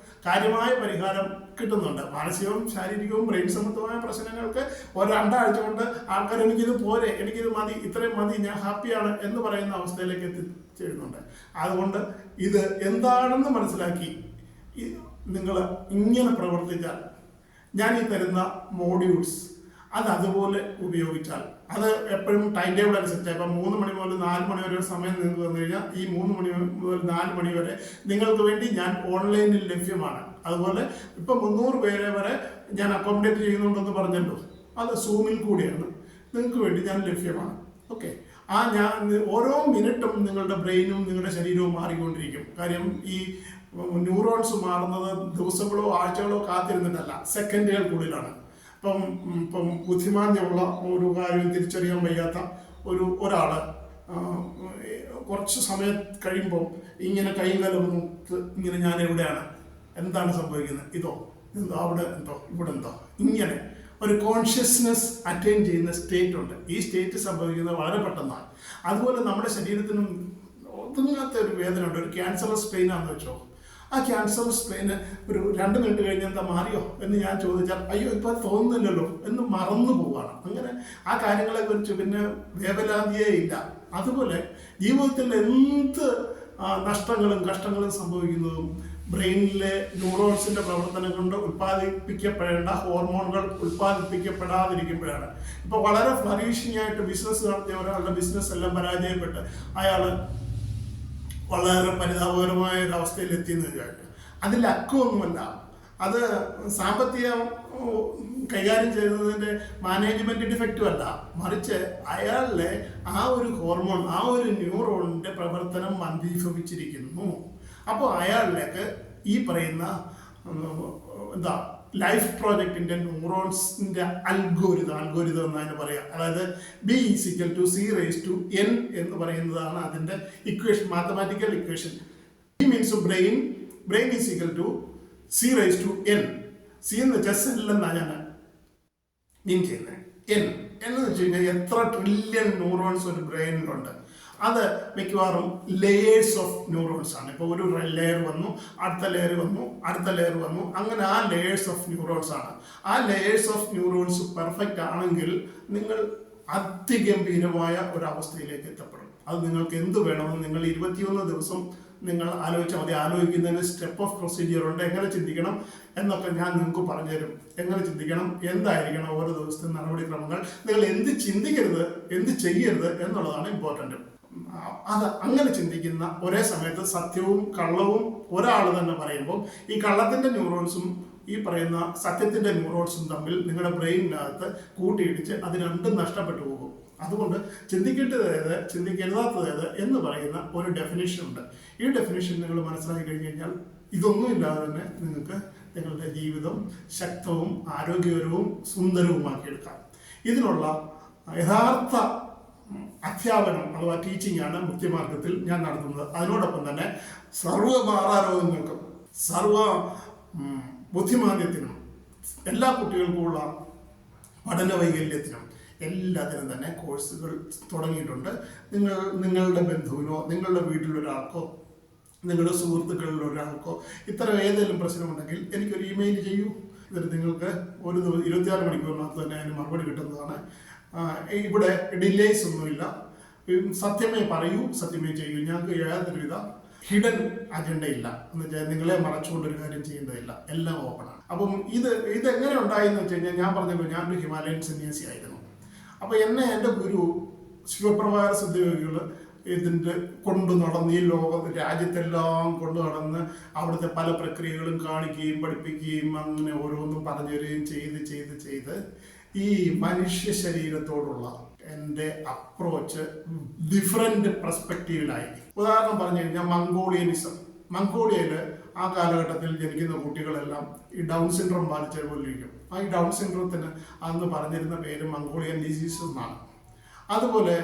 കാര്യമായ പരിഹാരം കിട്ടുന്നുണ്ട്. മാനസികവും ശാരീരികവും ബ്രെയിൻ സംബന്ധമായ പ്രശ്നങ്ങൾക്ക് ഒരു 2 ആഴ്ച കൊണ്ട് ആൾക്കാർ എനിക്കിത് പോരെ, എനിക്കിത് മതി, ഇത്രയും മതി, ഞാൻ ഹാപ്പിയാണ് എന്ന് പറയുന്ന അവസ്ഥയിലേക്ക് എത്തിച്ചേരുന്നുണ്ട്. അതുകൊണ്ട് ഇത് എന്താണെന്ന് മനസ്സിലാക്കി നിങ്ങൾ ഇങ്ങനെ പ്രവർത്തിച്ചാൽ, ഞാൻ ഈ തരുന്ന മോഡ്യൂൾസ് അത് അതുപോലെ ഉപയോഗിച്ചാൽ, അത് എപ്പോഴും ടൈം ടേബിൾ അനുസരിച്ച്, ഇപ്പം 3 മണി മുതൽ 4 മണി വരെ സമയം നിങ്ങൾക്ക് തന്നു കഴിഞ്ഞാൽ ഈ 3 മണി മുതൽ 4 മണി വരെ നിങ്ങൾക്ക് വേണ്ടി ഞാൻ ഓൺലൈനിൽ ലഭ്യമാണ്. അതുപോലെ ഇപ്പം 300 പേരെ വരെ ഞാൻ അക്കോമഡേറ്റ് ചെയ്യുന്നുണ്ടെന്ന് പറഞ്ഞല്ലോ, അത് സൂമിൽ കൂടിയാണ്, നിങ്ങൾക്ക് വേണ്ടി ഞാൻ ലഭ്യമാണ്. ഓക്കെ, ഞാൻ ഓരോ മിനിറ്റും നിങ്ങളുടെ ബ്രെയിനും നിങ്ങളുടെ ശരീരവും മാറിക്കൊണ്ടിരിക്കും. കാര്യം ഈ ന്യൂറോൺസ് മാറുന്നത് ദിവസങ്ങളോ ആഴ്ചകളോ കാത്തിരുന്നിട്ടല്ല, സെക്കൻഡുകൾക്കുള്ളിലാണ്. ഇപ്പം ബുദ്ധിമാന്യമുള്ള ഒരു കാര്യം തിരിച്ചറിയാൻ വയ്യാത്ത ഒരാൾ കുറച്ച് സമയം കഴിയുമ്പോൾ ഇങ്ങനെ കൈയും കാലും ഇങ്ങനെ ഞാൻ എവിടെയാണ്, എന്താണ് സംഭവിക്കുന്നത്, എന്തോ അവിടെ എന്തോ ഇവിടെ എന്തോ, ഇങ്ങനെ ഒരു കോൺഷ്യസ്നെസ് അറ്റൈൻ ചെയ്യുന്ന സ്റ്റേറ്റ് ഉണ്ട്. ഈ സ്റ്റേറ്റ് സംഭവിക്കുന്നത് വളരെ പെട്ടെന്നാണ്. അതുപോലെ നമ്മുടെ ശരീരത്തിനും ഒതുങ്ങാത്ത ഒരു വേദന ഉണ്ട്. ഒരു ക്യാൻസറസ് പെയിൻ ആണെന്ന് വെച്ചോ, ആ ക്യാൻസറസ് പെയിന് ഒരു 2 മിനിറ്റ് കഴിഞ്ഞ് എന്താ മാറിയോ എന്ന് ഞാൻ ചോദിച്ചാൽ അയ്യോ ഇപ്പം തോന്നുന്നില്ലല്ലോ എന്ന് മറന്നു പോവാണ്. അങ്ങനെ ആ കാര്യങ്ങളെ കുറിച്ച് പിന്നെ വേവലാതിയേ ഇല്ല. അതുപോലെ ജീവിതത്തിൽ എന്ത് നഷ്ടങ്ങളും കഷ്ടങ്ങളും സംഭവിക്കുന്നതും ബ്രെയിനിലെ ന്യൂറോൺസിന്റെ പ്രവർത്തനം കൊണ്ട് ഉൽപ്പാദിപ്പിക്കപ്പെടേണ്ട ഹോർമോണുകൾ ഉൽപ്പാദിപ്പിക്കപ്പെടാതിരിക്കുമ്പോഴാണ്. ഇപ്പോൾ വളരെ ഫ്ലറീഷിംഗ് ആയിട്ട് ബിസിനസ് നടത്തിയ ഒരാളുടെ ബിസിനസ് എല്ലാം പരാജയപ്പെട്ട് അയാൾ വളരെ പരിതാപകരമായ ഒരവസ്ഥയിൽ എത്തിയെന്ന് വിചാരിക്കും. അതിൽ അക്കമൊന്നുമല്ല, അത് സാമ്പത്തികം കൈകാര്യം ചെയ്യുന്നതിൻ്റെ മാനേജ്മെന്റ് ഡിഫക്റ്റും അല്ല, മറിച്ച് അയാളിലെ ആ ഒരു ഹോർമോൺ, ആ ഒരു ന്യൂറോണിന്റെ പ്രവർത്തനം മന്ദീഭവിച്ചിരിക്കുന്നു. അപ്പോൾ അയാളിലേക്ക് ഈ പറയുന്ന ലൈഫ് പ്രോജക്റ്റിന്റെ ന്യൂറോൺസിന്റെ അൽഗോരിതം എന്നതിന് പറയാം. അതായത് B=C⁻n എന്ന് പറയുന്നതാണ് അതിന്റെ equation, mathematical equation. B means brain C⁻n. C എന്ന് വെച്ചാൽ സെല്ലെന്നാണ് ഞാൻ മീൻ ചെയ്യുന്നത്. N എന്ന് വെച്ച് കഴിഞ്ഞാൽ എത്ര ട്രില്യൺ ന്യൂറോൺസ് ഒരു ബ്രെയിനിലുണ്ട്. അത് മിക്കവാറും ലെയേഴ്സ് ഓഫ് ന്യൂറോൺസ് ആണ്. ഇപ്പോൾ ഒരു ലെയർ വന്നു, അടുത്ത ലെയർ വന്നു, അടുത്ത ലെയർ വന്നു, അങ്ങനെ ആ ലെയേഴ്സ് ഓഫ് ന്യൂറോൺസ് ആണ്. ആ ലെയേഴ്സ് ഓഫ് ന്യൂറോൺസ് പെർഫെക്റ്റ് ആണെങ്കിൽ നിങ്ങൾ അതിഗംഭീരമായ ഒരവസ്ഥയിലേക്ക് എത്തപ്പെടും. അത് നിങ്ങൾക്ക് എന്ത് വേണമെന്ന് നിങ്ങൾ 21 ദിവസം നിങ്ങൾ ആലോചിച്ചാൽ മതി. ആലോചിക്കുന്നതിന് സ്റ്റെപ്പ് ഓഫ് പ്രൊസീജിയർ ഉണ്ട്. എങ്ങനെ ചിന്തിക്കണം എന്നൊക്കെ ഞാൻ നിങ്ങൾക്ക് പറഞ്ഞുതരും. എങ്ങനെ ചിന്തിക്കണം, എന്തായിരിക്കണം ഓരോ ദിവസത്തെ നടപടിക്രമങ്ങൾ, നിങ്ങൾ എന്ത് ചിന്തിക്കരുത്, എന്ത് ചെയ്യരുത് എന്നുള്ളതാണ് ഇമ്പോർട്ടൻറ്റ്. അത് അങ്ങനെ ചിന്തിക്കുന്ന ഒരേ സമയത്ത് സത്യവും കള്ളവും ഒരാൾ തന്നെ പറയുമ്പോൾ ഈ കള്ളത്തിന്റെ ന്യൂറോൺസും ഈ പറയുന്ന സത്യത്തിന്റെ ന്യൂറോൺസും തമ്മിൽ നിങ്ങളുടെ ബ്രെയിനിനകത്ത് കൂട്ടിയിടിച്ച് അത് രണ്ടും നഷ്ടപ്പെട്ടു പോകും. അതുകൊണ്ട് ചിന്തിക്കേണ്ടതേത് ചിന്തിക്കരുതാത്തതേത് എന്ന് പറയുന്ന ഒരു ഡെഫിനേഷൻ ഉണ്ട്. ഈ ഡെഫിനേഷൻ നിങ്ങൾ മനസ്സിലാക്കി കഴിഞ്ഞ് കഴിഞ്ഞാൽ ഇതൊന്നുമില്ലാതെ തന്നെ നിങ്ങൾക്ക് നിങ്ങളുടെ ജീവിതം ശക്തവും ആരോഗ്യകരവും സുന്ദരവുമാക്കിയെടുക്കാം. ഇതിനുള്ള യഥാർത്ഥ അധ്യാപനം അഥവാ ടീച്ചിങ് ആണ് മുക്തിമാർഗത്തിൽ ഞാൻ നടത്തുന്നത്. അതിനോടൊപ്പം തന്നെ സർവ്വ മാറാരോഗങ്ങൾക്കും സർവ്വ ബുദ്ധിമാന്ദ്യത്തിനും എല്ലാ കുട്ടികൾക്കുമുള്ള പഠന വൈകല്യത്തിനും എല്ലാത്തിനും തന്നെ കോഴ്സുകൾ തുടങ്ങിയിട്ടുണ്ട്. നിങ്ങളുടെ ബന്ധുവിനോ നിങ്ങളുടെ വീട്ടിലൊരാൾക്കോ നിങ്ങളുടെ സുഹൃത്തുക്കളിൽ ഒരാൾക്കോ ഇത്തരം ഏതെങ്കിലും പ്രശ്നമുണ്ടെങ്കിൽ എനിക്കൊരു ഇമെയിൽ ചെയ്യൂ. എന്നിട്ട് നിങ്ങൾക്ക് ഒരു 24 മണിക്കൂറിനകത്ത് തന്നെ അതിന് മറുപടി കിട്ടുന്നതാണ്. ഇവിടെ ഡിലേസ് ഒന്നുമില്ല. സത്യമേ പറയൂ, സത്യമേ ചെയ്യൂ. ഞങ്ങൾക്ക് യാതൊരുവിധ ഹിഡൻ അജണ്ടയില്ല. എന്ന് വെച്ചാൽ നിങ്ങളെ മറച്ചുകൊണ്ടൊരു കാര്യം ചെയ്യേണ്ടതില്ല, എല്ലാം ഓപ്പണാണ്. അപ്പം ഇതെങ്ങനെ ഉണ്ടായെന്ന് വെച്ച് കഴിഞ്ഞാൽ ഞാൻ പറഞ്ഞല്ലോ, ഞാനൊരു ഹിമാലയൻ സന്യാസി ആയിരുന്നു. അപ്പോൾ എന്നെ എൻ്റെ ഗുരു ശിവപ്രഭാകര സിദ്ധയോഗികൾ ഇതിൻ്റെ കൊണ്ടു നടന്ന് ഈ രാജ്യത്തെല്ലാം കൊണ്ടു നടന്ന് അവിടുത്തെ പല പ്രക്രിയകളും കാണിക്കുകയും പഠിപ്പിക്കുകയും അങ്ങനെ ഓരോന്നും പറഞ്ഞു തരികയും ചെയ്ത് ഈ മനുഷ്യ ശരീരത്തോടുള്ള എൻ്റെ അപ്രോച്ച് ഡിഫറെൻ്റ് പെർസ്പെക്റ്റീവിലായി. ഉദാഹരണം പറഞ്ഞു കഴിഞ്ഞാൽ മംഗോളിയയിൽ ആ കാലഘട്ടത്തിൽ ജനിക്കുന്ന കുട്ടികളെല്ലാം ഈ ഡൗൺ സിൻഡ്രോം ബാധിച്ച പോലെ ഇരിക്കും. ആ ഈ ഡൗൺ സിൻഡ്രോത്തിന് അന്ന് പറഞ്ഞിരുന്ന പേര് മംഗോളിയൻ ഡിസീസ് എന്നാണ്. അതുപോലെ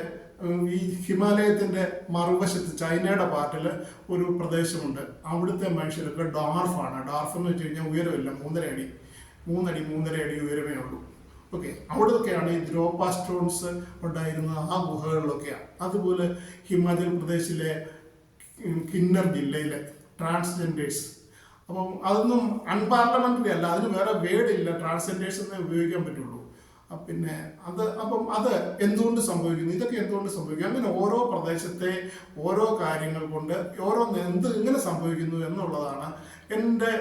ഈ ഹിമാലയത്തിൻ്റെ മറുവശത്ത് ചൈനയുടെ പാർട്ടിൽ ഒരു പ്രദേശമുണ്ട്. അവിടുത്തെ മനുഷ്യർക്ക് ഡാർഫ് എന്ന് വെച്ച് കഴിഞ്ഞാൽ ഉയരമില്ല, 3.5 അടി ഉയരമേ ഉള്ളൂ. ഓക്കെ, അവിടെയൊക്കെയാണ് ഈ ദ്രോപാസ്ട്രോൺസ് ഉണ്ടായിരുന്ന ആ ഗുഹകളിലൊക്കെയാണ്. അതുപോലെ ഹിമാചൽ പ്രദേശിലെ കിന്നർ ജില്ലയിലെ ട്രാൻസ്ജെൻഡേഴ്സ്. അപ്പം അതൊന്നും അൺപാർലമെന്ററി അല്ല, അതിന് വേറെ വേർഡില്ല, ട്രാൻസ്ജെൻഡേഴ്സ് എന്നേ ഉപയോഗിക്കാൻ പറ്റുള്ളൂ. പിന്നെ അത് എന്തുകൊണ്ട് സംഭവിക്കുന്നു, ഇതൊക്കെ എന്തുകൊണ്ട് സംഭവിക്കും, അങ്ങനെ ഓരോ പ്രദേശത്തെ ഓരോ കാര്യങ്ങൾ കൊണ്ട് ഇങ്ങനെ സംഭവിക്കുന്നു എന്നുള്ളതാണ് എൻ്റെ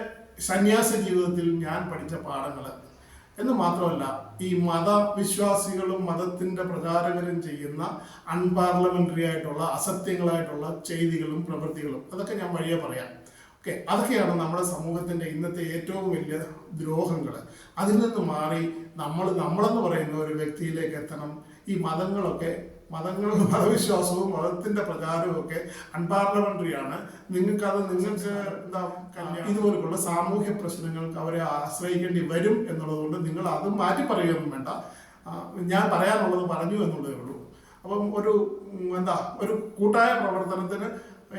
സന്യാസ ജീവിതത്തിൽ ഞാൻ പഠിച്ച പാഠങ്ങൾ. എന്ന് മാത്രമല്ല, ഈ മതവിശ്വാസികളും മതത്തിൻ്റെ പ്രചാരകരും ചെയ്യുന്ന അൺപാർലമെന്ററി ആയിട്ടുള്ള അസത്യങ്ങളായിട്ടുള്ള ചെയ്തികളും പ്രവൃത്തികളും അതൊക്കെ ഞാൻ വഴിയെ പറയാം. ഓക്കെ, അതൊക്കെയാണ് നമ്മുടെ സമൂഹത്തിൻ്റെ ഇന്നത്തെ ഏറ്റവും വലിയ ദ്രോഹങ്ങൾ. അതിൽ നിന്ന് മാറി നമ്മളെന്ന് പറയുന്ന ഒരു വ്യക്തിയിലേക്ക് എത്തണം. ഈ മതവിശ്വാസവും മതത്തിന്റെ പ്രചാരവും ഒക്കെ അൺപാർലമെന്ററി ആണ്. നിങ്ങൾക്ക് എന്താ ഇതുപോലുള്ള സാമൂഹ്യ പ്രശ്നങ്ങൾക്ക് അവരെ ആശ്രയിക്കേണ്ടി വരും എന്നുള്ളതുകൊണ്ട് നിങ്ങൾ അത് മാറ്റി പറയുകയൊന്നും വേണ്ട. ഞാൻ പറയാനുള്ളത് പറഞ്ഞു എന്നുള്ളതേ ഉള്ളൂ. അപ്പം ഒരു കൂട്ടായ പ്രവർത്തനത്തിന്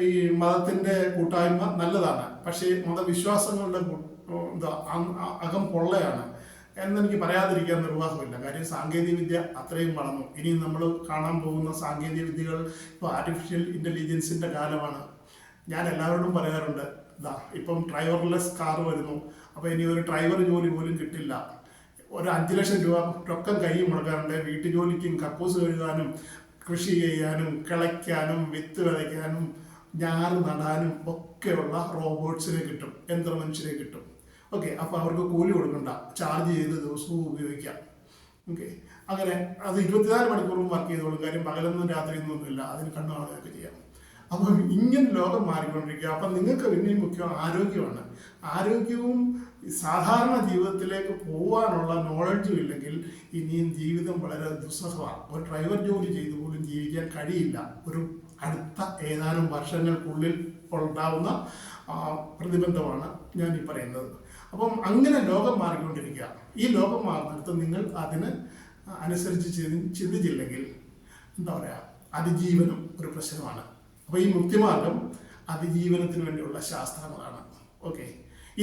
ഈ മതത്തിന്റെ കൂട്ടായ്മ നല്ലതാണ്. പക്ഷേ മതവിശ്വാസങ്ങളുടെ അകം പൊള്ളയാണ് എന്നെനിക്ക് പറയാതിരിക്കാൻ നിർവാഹമില്ല. കാര്യം സാങ്കേതിക വിദ്യ അത്രയും വളർന്നു. ഇനി നമ്മൾ കാണാൻ പോകുന്ന സാങ്കേതിക വിദ്യകൾ ഇപ്പോൾ ആർട്ടിഫിഷ്യൽ ഇന്റലിജൻസിന്റെ കാലമാണ്. ഞാൻ എല്ലാവരോടും പറയാറുണ്ട്, ഇപ്പം ഡ്രൈവർലെസ് കാർ വരുന്നു. അപ്പോൾ ഇനി ഒരു ഡ്രൈവർ ജോലി പോലും കിട്ടില്ല. ഒരു 5 ലക്ഷം രൂപ രൊക്കം കൈ മുടക്കാറുണ്ട്. വീട്ടുജോലിക്കും കക്കൂസ് കഴുകാനും കൃഷി ചെയ്യാനും കിളയ്ക്കാനും വിത്ത് വിതയ്ക്കാനും ഞാറ് നടാനും ഒക്കെയുള്ള റോബോട്ട്സിനെ കിട്ടും, യന്ത്രമനുഷ്യരെ കിട്ടും. ഓക്കെ, അപ്പോൾ അവർക്ക് കൂലി കൊടുക്കണ്ട, ചാർജ് ചെയ്ത് ദിവസവും ഉപയോഗിക്കാം. ഓക്കെ, അങ്ങനെ അത് 24 മണിക്കൂറും വർക്ക് ചെയ്തോളും. കാര്യം പകലൊന്നും രാത്രിയൊന്നുമില്ല, അതിന് കണ്ണു കാണുകയൊക്കെ ചെയ്യാം. അപ്പം ഇങ്ങനെ ലോകം മാറിക്കൊണ്ടിരിക്കുക. അപ്പം നിങ്ങൾക്ക് പിന്നെയും മുഖ്യം ആരോഗ്യമാണ്. ആരോഗ്യവും സാധാരണ ജീവിതത്തിലേക്ക് പോകാനുള്ള നോളജും ഇല്ലെങ്കിൽ ഇനിയും ജീവിതം വളരെ ദുസ്സഹമാണ്. ഒരു ഡ്രൈവർ ജോലി ചെയ്തു പോലും ജീവിക്കാൻ കഴിയില്ല. അടുത്ത ഏതാനും വർഷങ്ങൾക്കുള്ളിൽ ഉണ്ടാവുന്ന പ്രതിബന്ധമാണ് ഞാൻ ഈ പറയുന്നത്. അപ്പം അങ്ങനെ ലോകം മാറിക്കൊണ്ടിരിക്കുക. ഈ ലോകം മാറുന്നിടത്ത് നിങ്ങൾ അതിന് അനുസരിച്ച് ചിന്തിച്ചില്ലെങ്കിൽ അതിജീവനം ഒരു പ്രശ്നമാണ്. അപ്പോൾ ഈ മുക്തിമാർഗം അതിജീവനത്തിന് വേണ്ടിയുള്ള ശാസ്ത്രങ്ങളാണ്. ഓക്കെ,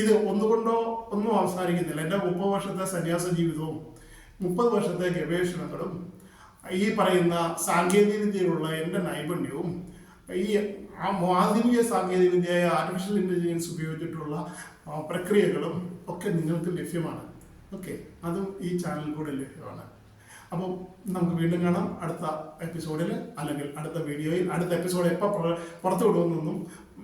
ഇത് ഒന്നുകൊണ്ടോ ഒന്നും അവസാനിക്കുന്നില്ല. എൻ്റെ 30 വർഷത്തെ സന്യാസ ജീവിതവും 30 വർഷത്തെ ഗവേഷണങ്ങളും ഈ പറയുന്ന സാങ്കേതിക വിദ്യയിലുള്ള എൻ്റെ നൈപുണ്യവും ഈ ആധുനിക സാങ്കേതിക വിദ്യയായ ആർട്ടിഫിഷ്യൽ ഇന്റലിജൻസ് ഉപയോഗിച്ചിട്ടുള്ള പ്രക്രിയകളും ഒക്കെ നിങ്ങൾക്ക് ലഭ്യമാണ്. ഓക്കെ, അതും ഈ ചാനലിൽ കൂടെ ലഭ്യമാണ്. അപ്പം നമുക്ക് വീണ്ടും കാണാം അടുത്ത എപ്പിസോഡിൽ, അല്ലെങ്കിൽ അടുത്ത വീഡിയോയിൽ. അടുത്ത എപ്പിസോഡ് എപ്പോൾ പുറത്തു വിടുമെന്നൊന്നും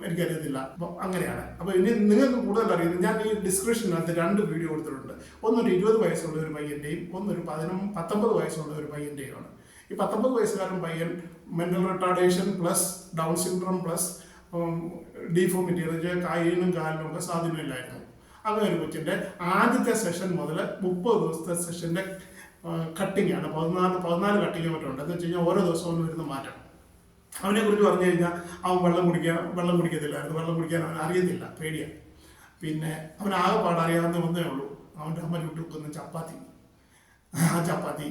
എനിക്കറിയത്തില്ല. അപ്പം അങ്ങനെയാണ്. അപ്പോൾ ഇനി നിങ്ങൾക്ക് കൂടുതൽ അറിയുന്നത്, ഞാൻ ഈ ഡിസ്ക്രിപ്ഷനകത്ത് 2 വീഡിയോ കൊടുത്തിട്ടുണ്ട്. ഒന്നൊരു 20 വയസ്സുള്ള ഒരു പയ്യൻ്റെയും ഒന്നൊരു 19 വയസ്സുള്ള ഒരു പയ്യൻ്റെയുമാണ്. ഈ 19 വയസ്സുകാരൻ പയ്യൻ mental retardation plus Down syndrome plus deformity, കൈയിനും കാലിനും ഒക്കെ സ്വാധീനമില്ലായിരുന്നു. അങ്ങനെ ഒരു കൊച്ചിൻ്റെ ആദ്യത്തെ സെഷൻ മുതൽ 30 ദിവസത്തെ സെഷൻ്റെ കട്ടിങ് ആണ്. 14 കട്ടിങ് മറ്റുണ്ട്. എന്ന് വെച്ച് കഴിഞ്ഞാൽ ഓരോ ദിവസവും വരുന്ന മാറ്റം. അവനെ കുറിച്ച് പറഞ്ഞു കഴിഞ്ഞാൽ അവൻ വെള്ളം കുടിക്കത്തില്ലായിരുന്നു. വെള്ളം കുടിക്കാൻ അവൻ അറിയത്തില്ല, പേടിയാണ്. പിന്നെ അവൻ ആകെപ്പാട് അറിയാവുന്ന ഒന്നേ ഉള്ളൂ, അവൻ്റെ അമ്മ ചുട്ടുവെക്കുന്ന ചപ്പാത്തി. ആ ചപ്പാത്തി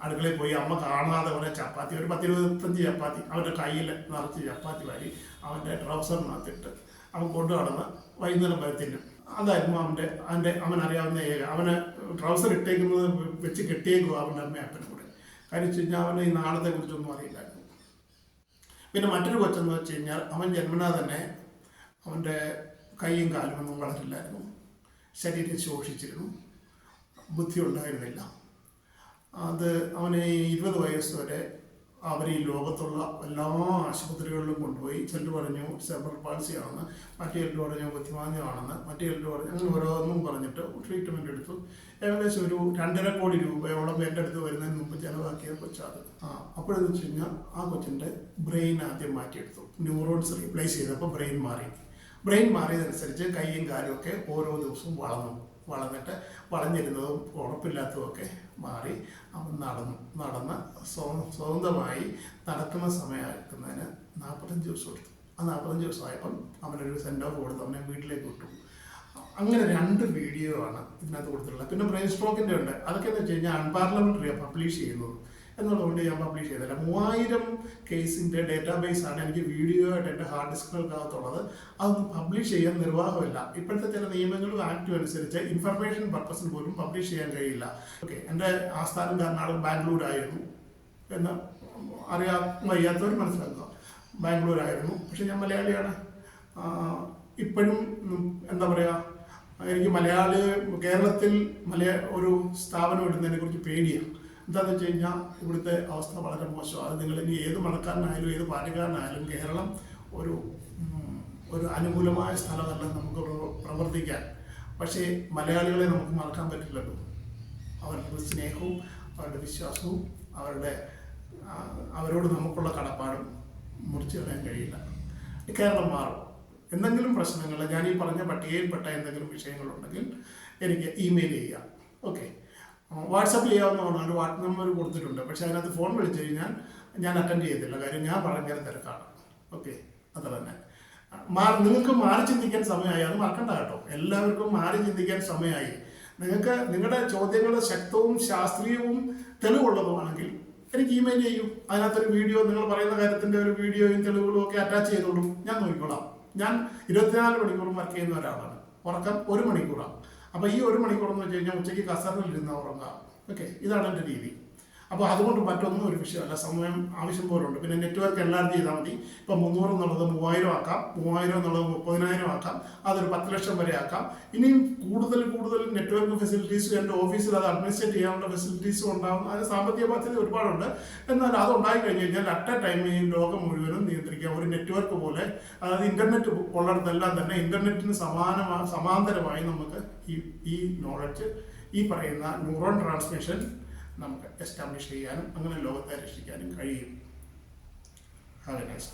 അടുക്കളയിൽ പോയി അമ്മ കാണാതെ അവനെ ചപ്പാത്തി, ഒരു 10-25 ചപ്പാത്തി അവൻ്റെ കയ്യിൽ നിറച്ച് ചപ്പാത്തി വാരി അവൻ്റെ ട്രൗസറിനകത്തിട്ട് അവൻ കൊണ്ടു നടന്ന് വൈകുന്നേരം വരെ തിന്നും. അതായിരുന്നു അവൻ അറിയാവുന്ന അവനെ ട്രൗസർ ഇട്ടേക്കുന്നത് വെച്ച് കെട്ടിയേക്കും അവൻ്റെ അമ്മയും അപ്പനും കൂടെ. കാര്യം വെച്ച് കഴിഞ്ഞാൽ അവനെ ഈ നാളത്തെ കുറിച്ചൊന്നും അറിയില്ലായിരുന്നു. പിന്നെ മറ്റൊരു കൊച്ചെന്ന് വെച്ച് കഴിഞ്ഞാൽ അവൻ ജന്മനാ തന്നെ അവൻ്റെ കൈയും കാലും ഒന്നും വളരില്ലായിരുന്നു. ശരീരം ശോഷിച്ചിരുന്നു, ബുദ്ധി ഉണ്ടായിരുന്നില്ല. അത് അവനെ 20 വയസ്സ് വരെ അവർ ഈ ലോകത്തുള്ള എല്ലാ ആശുപത്രികളിലും കൊണ്ടുപോയി. ചിലർ പറഞ്ഞു സെർബ്രൽ പാൾസി ആണെന്ന്, മറ്റു ചിലർ പറഞ്ഞു ബുദ്ധിമാന്ദ്യമാണെന്ന്, മറ്റു ചിലർ പറഞ്ഞു അങ്ങനെ ഓരോന്നും പറഞ്ഞിട്ട് ട്രീറ്റ്മെൻറ്റ് എടുത്തു. ഏകദേശം ഒരു 2.5 കോടി രൂപയോളം എൻ്റെ അടുത്ത് വരുന്നതിന് മുമ്പ് ചിലവാക്കിയ കൊച്ചാണ്. അപ്പോഴെന്ന് വെച്ച് കഴിഞ്ഞാൽ ആ കൊച്ചിൻ്റെ ബ്രെയിൻ ആദ്യം മാറ്റിയെടുത്തു. ന്യൂറോൺസ് റീപ്ലേസ് ചെയ്തപ്പോൾ ബ്രെയിൻ മാറി. ബ്രെയിൻ മാറിയതനുസരിച്ച് കൈയും കാലും ഒക്കെ ഓരോ ദിവസവും വളർന്നിട്ട് വളഞ്ഞിരുന്നതും ഉറപ്പില്ലാത്തതുമൊക്കെ മാറി അവൻ നടന്ന് സ്വതന്ത്രമായി നടക്കുന്ന സമയമാക്കുന്നതിന് 45 ദിവസം എടുത്തു. ആ 45 ദിവസമായപ്പം അവനൊരു സെൻഡ് ഓഫ് കൊടുത്ത് അവനെ വീട്ടിലേക്ക് വിട്ടു. അങ്ങനെ 2 വീഡിയോ ആണ് ഇതിനകത്ത് കൊടുത്തിട്ടുള്ളത്. പിന്നെ ബ്രെയിൻ സ്ട്രോക്കിൻ്റെ ഉണ്ട്. അതൊക്കെ എന്ന് വെച്ച് കഴിഞ്ഞാൽ അൺപാർലമെന്ററിയാണ് പബ്ലിഷ് ചെയ്യുന്നത്. എന്നുള്ളതുകൊണ്ട് ഞാൻ പബ്ലിഷ് ചെയ്തില്ല. 3000 കേസിൻ്റെ ഡേറ്റാബേസ് ആണ് എനിക്ക് വീഡിയോ ആയിട്ട് എൻ്റെ ഹാർഡ് ഡിസ്കുകൾക്കകത്തുള്ളത്. അതൊന്നും പബ്ലിഷ് ചെയ്യാൻ നിർവാഹമില്ല. ഇപ്പോഴത്തെ ചില നിയമങ്ങളും ആക്റ്റും അനുസരിച്ച് ഇൻഫർമേഷൻ പർപ്പസിന് പോലും പബ്ലിഷ് ചെയ്യാൻ കഴിയില്ല. ഓക്കെ, എൻ്റെ ആസ്ഥാനം കർണാടക ബാംഗ്ലൂരായിരുന്നു എന്ന് അറിയാൻ വയ്യാത്തവർ മനസ്സിലാക്കുക. ബാംഗ്ലൂരായിരുന്നു, പക്ഷെ ഞാൻ മലയാളിയാണ്. ഇപ്പോഴും എന്താ പറയുക, എനിക്ക് കേരളത്തിൽ ഒരു സ്ഥാപനം ഇടുന്നതിനെ കുറിച്ച് പേടിയാണ്. എന്താണെന്ന് വെച്ച് കഴിഞ്ഞാൽ ഇവിടുത്തെ അവസ്ഥ വളരെ മോശമാണ്. അത് നിങ്ങൾ ഇനി ഏത് മതക്കാരനായാലും ഏത് പാർട്ടിക്കാരനായാലും കേരളം ഒരു അനുകൂലമായ സ്ഥലമല്ല നമുക്ക് പ്രവർത്തിക്കാൻ. പക്ഷേ മലയാളികളെ നമുക്ക് മറക്കാൻ പറ്റില്ലല്ലോ. അവരുടെ സ്നേഹവും അവരുടെ വിശ്വാസവും അവരോട് നമുക്കുള്ള കടപ്പാടും മുറിച്ചു കളയാൻ കഴിയില്ല. കേരളം മാറും. എന്തെങ്കിലും പ്രശ്നങ്ങൾ, ഞാൻ ഈ പറഞ്ഞ പട്ടികയിൽപ്പെട്ട എന്തെങ്കിലും വിഷയങ്ങളുണ്ടെങ്കിൽ എനിക്ക് ഇമെയിൽ ചെയ്യാം. ഓക്കെ, വാട്സപ്പ് ചെയ്യാവുന്നതാണ്. ഒരു വാട്ട്സ് നമ്പർ കൊടുത്തിട്ടുണ്ട്. പക്ഷേ അതിനകത്ത് ഫോൺ വിളിച്ചു കഴിഞ്ഞാൽ ഞാൻ അറ്റൻഡ് ചെയ്യത്തില്ല. കാര്യം ഞാൻ ഭയങ്കര തിരക്കാണ്. ഓക്കെ, അത്ര തന്നെ. നിങ്ങൾക്ക് മാറി ചിന്തിക്കാൻ സമയമായി. അത് മറക്കണ്ട കേട്ടോ. എല്ലാവർക്കും മാറി ചിന്തിക്കാൻ സമയമായി. നിങ്ങൾക്ക് നിങ്ങളുടെ ചോദ്യങ്ങൾ ശക്തവും ശാസ്ത്രീയവും തെളിവുള്ളതുമാണെങ്കിൽ എനിക്ക് ഇമെയിൽ ചെയ്യൂ. അതിനകത്തൊരു വീഡിയോ, നിങ്ങൾ പറയുന്ന കാര്യത്തിൻ്റെ ഒരു വീഡിയോയും തെളിവുകളും ഒക്കെ അറ്റാച്ച് ചെയ്തോളൂ. ഞാൻ നോക്കിക്കോളാം. ഞാൻ 24 മണിക്കൂറും വർക്ക് ചെയ്യുന്ന ഒരാളാണ്. ഉറക്കം 1 മണിക്കൂറാണ്. അപ്പോൾ ഈ 1 മണിക്കൂറെന്ന് വെച്ച് കഴിഞ്ഞാൽ ഉച്ചയ്ക്ക് കസറിലിരുന്ന് ഉറങ്ങാം. ഓക്കെ, ഇതാണ് എൻ്റെ രീതി. അപ്പോൾ അതുകൊണ്ട് മറ്റൊന്നും ഒരു വിഷയമല്ല. സമയം ആവശ്യം പോലെ ഉണ്ട്. പിന്നെ നെറ്റ്വർക്ക് എല്ലാവരും ചെയ്താൽ മതി. ഇപ്പം 300 എന്നുള്ളത് 3000 ആക്കാം, 3000 എന്നുള്ളത് 30,000 ആക്കാം, അതൊരു 10 ലക്ഷം വരെ ആക്കാം. ഇനിയും കൂടുതൽ നെറ്റ്വർക്ക് ഫെസിലിറ്റീസും എൻ്റെ ഓഫീസിൽ അത് അഡ്മിനിസ്ട്രേറ്റ് ചെയ്യാനുള്ള ഫെസിലിറ്റീസും ഉണ്ടാകും. അതിന് സാമ്പത്തിക ബാധ്യത ഒരുപാടുണ്ട്. എന്നാൽ അത് ഉണ്ടായി കഴിഞ്ഞ് കഴിഞ്ഞാൽ അറ്റ് എ ടൈം ഈ ലോകം മുഴുവനും നിയന്ത്രിക്കാം. ഒരു നെറ്റ്വർക്ക് പോലെ, അതായത് ഇൻ്റർനെറ്റ് ഉള്ളിടത്തെല്ലാം തന്നെ ഇൻ്റർനെറ്റിന് സമാന്തരമായി നമുക്ക് ഈ നോളജ്, ഈ പറയുന്ന ന്യൂറോൺ ട്രാൻസ്മിഷൻ നമുക്ക് എസ്റ്റാബ്ലിഷ് ചെയ്യാനും അങ്ങനെ ലോകത്തെ രക്ഷിക്കാനും കഴിയും. Have A nice day.